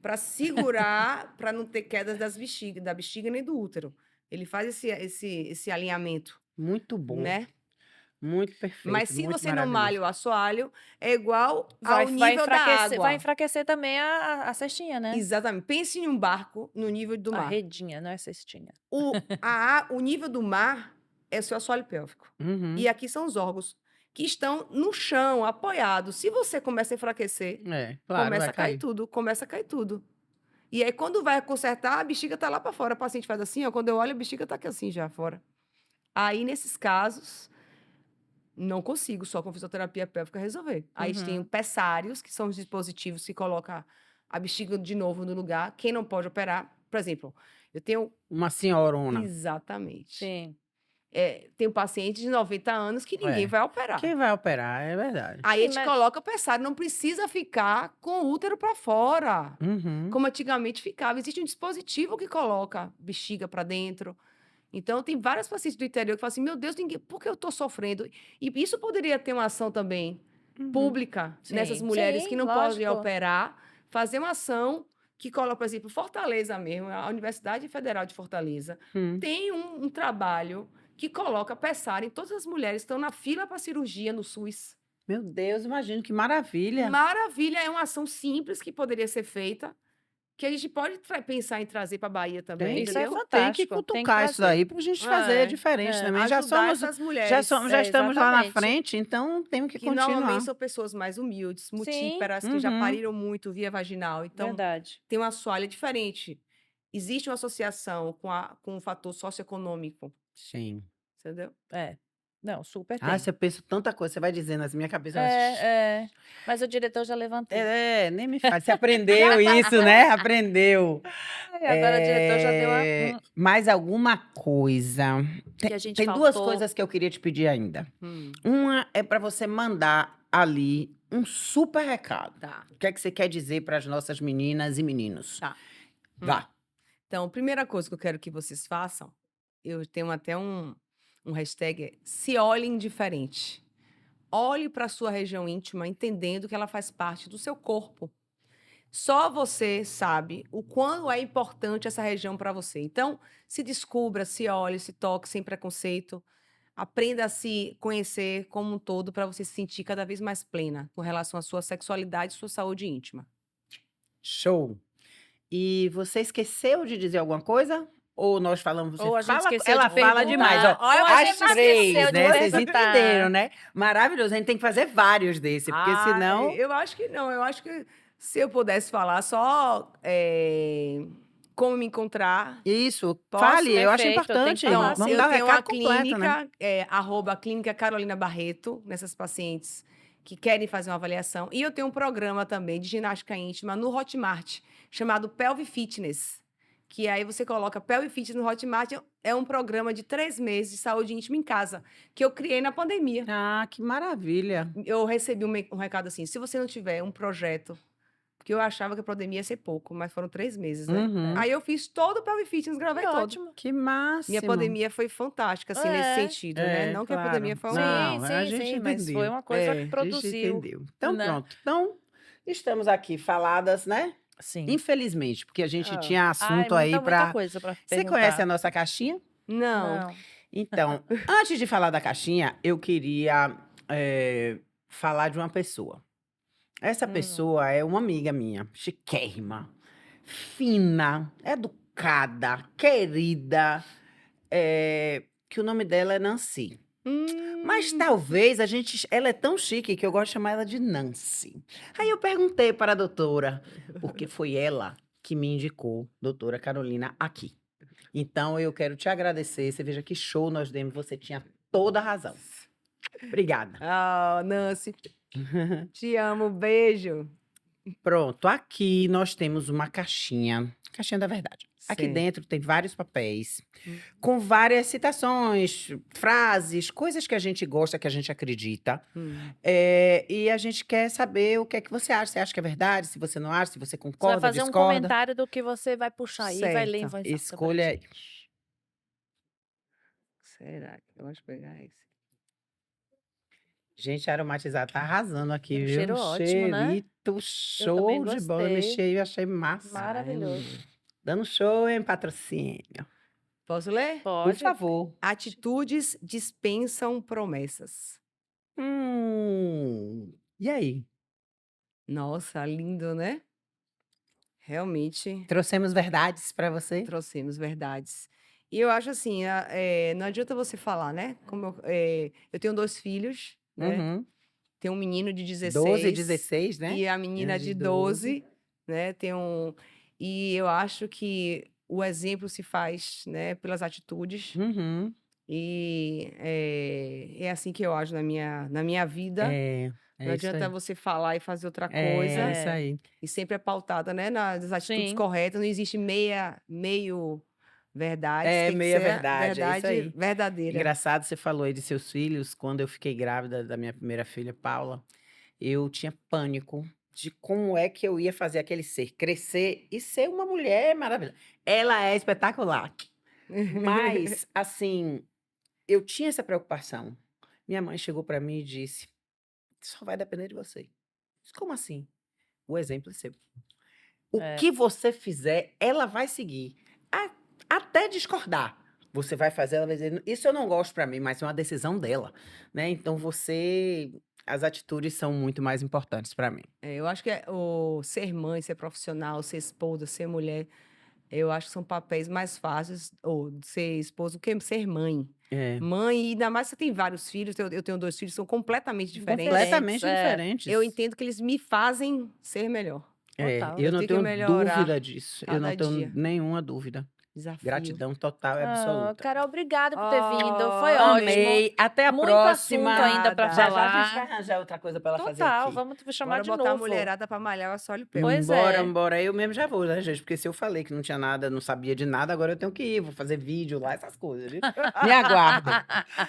para segurar, para não ter quedas da bexiga nem do útero. Ele faz esse alinhamento, Muito bom. né? Muito perfeito. Mas se muito você não maravilhoso. malha o assoalho, é igual Vai, ao nível da água. vai enfraquecer também a cestinha, né? Exatamente. Pense em um barco no nível do A mar. redinha, não é cestinha. O nível do mar é o seu assoalho pélvico. Uhum. E aqui são os órgãos que estão no chão, apoiados. Se você começa a enfraquecer, Claro, começa vai a cair cair. tudo, começa a cair tudo. E aí, quando vai consertar, a bexiga tá lá para fora. O paciente faz assim, ó, quando eu olho, a bexiga tá aqui assim já fora. Aí, nesses casos, não consigo só com fisioterapia pélvica resolver. Aí a gente tem pessários, que são os dispositivos que colocam a bexiga de novo no lugar. Quem não pode operar, por exemplo, eu tenho... Uma senhorona. Exatamente. Sim. Tem um paciente de 90 anos que ninguém vai operar. Quem vai operar, é verdade. Aí Sim, a gente coloca o pessário, não precisa ficar com o útero para fora, Uhum. como antigamente ficava. Existe um dispositivo que coloca bexiga para dentro. Então, tem várias pacientes do interior que falam assim, meu Deus, por que eu estou sofrendo? E isso poderia ter uma ação também pública nessas Sim. mulheres Sim, que não podem lógico. operar, fazer uma ação que coloca, por exemplo, Fortaleza mesmo, a Universidade Federal de Fortaleza, tem um trabalho que coloca pessário em todas as mulheres que estão na fila para cirurgia no SUS. Meu Deus, imagino que maravilha. Maravilha, é uma ação simples que poderia ser feita, que a gente pode pensar em trazer para a Bahia também, Isso é entendeu? Tem que fantástico, tem que cutucar isso trazer. daí pra gente fazer diferente também. Já Ajudar somos, essas mulheres. já estamos lá na exatamente. frente, então temos que Que continuar. normalmente são pessoas mais humildes, multíperas, que já Uhum. pariram muito via vaginal. Então, Verdade. tem uma assoalho diferente. Existe uma associação com o fator socioeconômico, Sim. entendeu? Não, super tem. Ah, você pensa tanta coisa, você vai dizendo na minha cabeça. eu- Mas o diretor já levantou. Nem me faz. Você aprendeu isso, né? Aprendeu. Agora o diretor já deu Mais alguma coisa? que a gente Tem duas faltou. coisas que eu queria te pedir ainda. Uma é para você mandar ali um super recado. Tá. O que é que você quer dizer para as nossas meninas e meninos? Tá. Vá. Então, a primeira coisa que eu quero que vocês façam, eu tenho até um hashtag, se olhem diferente. Olhe para a sua região íntima, entendendo que ela faz parte do seu corpo. Só você sabe o quão é importante essa região para você. Então, se descubra, se olhe, se toque sem preconceito. Aprenda a se conhecer como um todo para você se sentir cada vez mais plena com relação à sua sexualidade e sua saúde íntima. Show. E você esqueceu de dizer alguma coisa? Ou nós falamos, você Ou a gente fala, esqueceu ela de fala perguntar. demais, ó. Ou a As gente três, esqueceu de né? Vocês perguntar. entenderam, né? Maravilhoso. A gente tem que fazer vários desse, porque senão. Eu acho que não. Eu acho que se eu pudesse falar só como me encontrar. Isso, Posso? fale, eu acho Perfeito, tem que importante. falar, Vamos eu dar o tenho uma recado completo, clínica, né? @clínica Carolina Barreto, nessas pacientes que querem fazer uma avaliação. E eu tenho um programa também de ginástica íntima no Hotmart, chamado Pelvi Fitness. Que aí você coloca Pelvi Fitness no Hotmart. É um programa de 3 meses de saúde íntima em casa, que eu criei na pandemia. Ah, que maravilha. Eu recebi um recado assim, se você não tiver um projeto, porque eu achava que a pandemia ia ser pouco, mas foram 3 meses, né? Uhum. Aí eu fiz todo o Pelvi Fitness, gravei Que todo. ótimo. Que máximo. Minha pandemia foi fantástica, assim, nesse sentido, né? Não que a claro. pandemia foi Não, Sim, a sim, gente sim, mas entendeu. foi uma coisa que A gente produziu, entendeu. Então, né? pronto. Então, estamos aqui faladas, né? Sim. Infelizmente, porque a gente Ah. tinha assunto Ai, aí muita para. coisa pra Você perguntar. conhece a nossa caixinha? Não. Então, antes de falar da caixinha, eu queria falar de uma pessoa. Essa pessoa é uma amiga minha, chiquérrima, fina, educada, querida, que o nome dela é Nancy. Mas talvez ela é tão chique que eu gosto de chamar ela de Nancy. Aí eu perguntei para a doutora, porque foi ela que me indicou, doutora Carolina, aqui. Então eu quero te agradecer. Você veja que show nós demos, você tinha toda a razão. Obrigada. Ah, Nancy, te amo, beijo. Pronto, aqui nós temos uma caixinha Caixinha da verdade. Aqui Certo. dentro tem vários papéis, Hum. com várias citações, frases, coisas que a gente gosta, que a gente acredita. E a gente quer saber o que é que você acha. Você acha que é verdade? Se você não acha, se você Você vai concorda, fazer um discorda. comentário do que você vai puxar aí e vai ler em Certo. voz alta pra Escolha aí. gente. Será que eu acho pegar esse? Gente, aromatizado tá arrasando aqui, Um viu? cheiro Um ótimo, né? cheirito Eu também show de bola. Eu gostei. mexi e achei massa. Ai, Maravilhoso. menina. Dando show, hein, patrocínio. Posso ler? Por Pode. favor. Atitudes dispensam promessas. E aí? Nossa, lindo, né? Realmente Trouxemos verdades pra você? trouxemos verdades. E eu acho assim, não adianta você falar, né? Como eu tenho 2 filhos, né? Uhum. Tem um menino de 12 e 16 16, né? e a menina Menos de de 12. 12, né? E eu acho que o exemplo se faz, né, pelas atitudes. Uhum. E é assim que eu ajo na minha vida. Não É isso adianta aí. você falar e fazer outra É coisa. isso É. aí. E sempre é pautada, né, nas atitudes Sim. corretas. Não existe meio verdade. Tem que Meia ser a verdade, é isso verdade aí. verdadeira. Engraçado, você falou aí de seus filhos. Quando eu fiquei grávida da minha primeira filha, Paula, eu tinha pânico de como é que eu ia fazer aquele ser crescer e ser uma mulher maravilhosa. Ela é espetacular. Mas, assim, eu tinha essa preocupação. Minha mãe chegou pra mim e disse: só vai depender de você. Disse, como assim? O exemplo é seu. O É. que você fizer, ela vai seguir. Até discordar. Você vai fazer, ela vai dizer, isso eu não gosto pra mim, mas é uma decisão dela, né? Então as atitudes são muito mais importantes pra mim. Eu acho que o ser mãe, ser profissional, ser esposa, ser mulher, eu acho que são papéis mais fáceis, ou ser esposa, do que ser mãe. É. Mãe, e ainda mais que você tem vários filhos, eu tenho 2 filhos, são completamente diferentes. Completamente É. diferentes. Eu entendo que eles me fazem ser melhor. Total. Eu Eu não tenho que tenho melhorar dúvida disso. Eu não cada tenho dia. nenhuma dúvida. Desafio. Gratidão total e absoluta. Carol, obrigada por ter vindo. Oh, Foi ótimo. Amei. Até a Muito próxima. assunto ainda pra Nada. Já já a falar. gente vai arranjar outra coisa pra ela fazer Total, aqui. vamos chamar Bora de botar a novo. mulherada pra malhar, só olha o pé. Pois Embora, é. embora. Eu mesmo já vou, né, gente? Porque se eu falei que não tinha nada, não sabia de nada, agora eu tenho que ir. Vou fazer vídeo lá, essas coisas, viu? Me aguardem.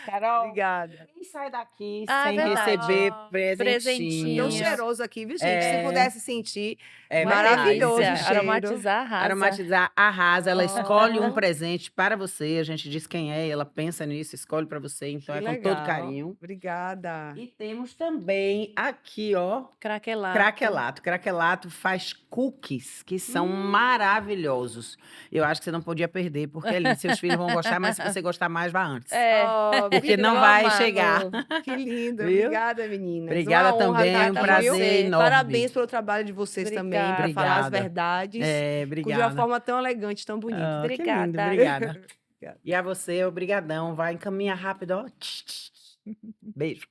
Carol, Obrigada. quem sai daqui Ah, sem verdade. receber Tão presentinho? cheiroso aqui, viu, gente? Se É. pudesse sentir. É Uma Maravilhoso delícia. o cheiro. Aromatizar arrasa. Aromatizar arrasa. Ela escolhe um Oh. presente para você. A gente diz quem é, e ela pensa nisso, escolhe para você. Então Que é com todo legal. carinho. Obrigada. E temos também aqui, ó, Craquelato. craquelato. Craquelato faz cookies que são maravilhosos. Eu acho que você não podia perder, porque é lindo. Seus filhos vão gostar, mas se você gostar mais, vá antes. É. Oh, Porque não Vamos vai amar, chegar. Lu. Que lindo. Viu? Obrigada, meninas. Obrigada Uma honra também, estar um aqui, prazer viu? enorme. Parabéns pelo trabalho de vocês também, para falar as Obrigada. verdades. De uma Obrigada. forma tão elegante, tão bonita. Ah, que lindo, Obrigada. obrigada. Obrigada. E a você, obrigadão. Vai, encaminha rápido, ó. Beijo.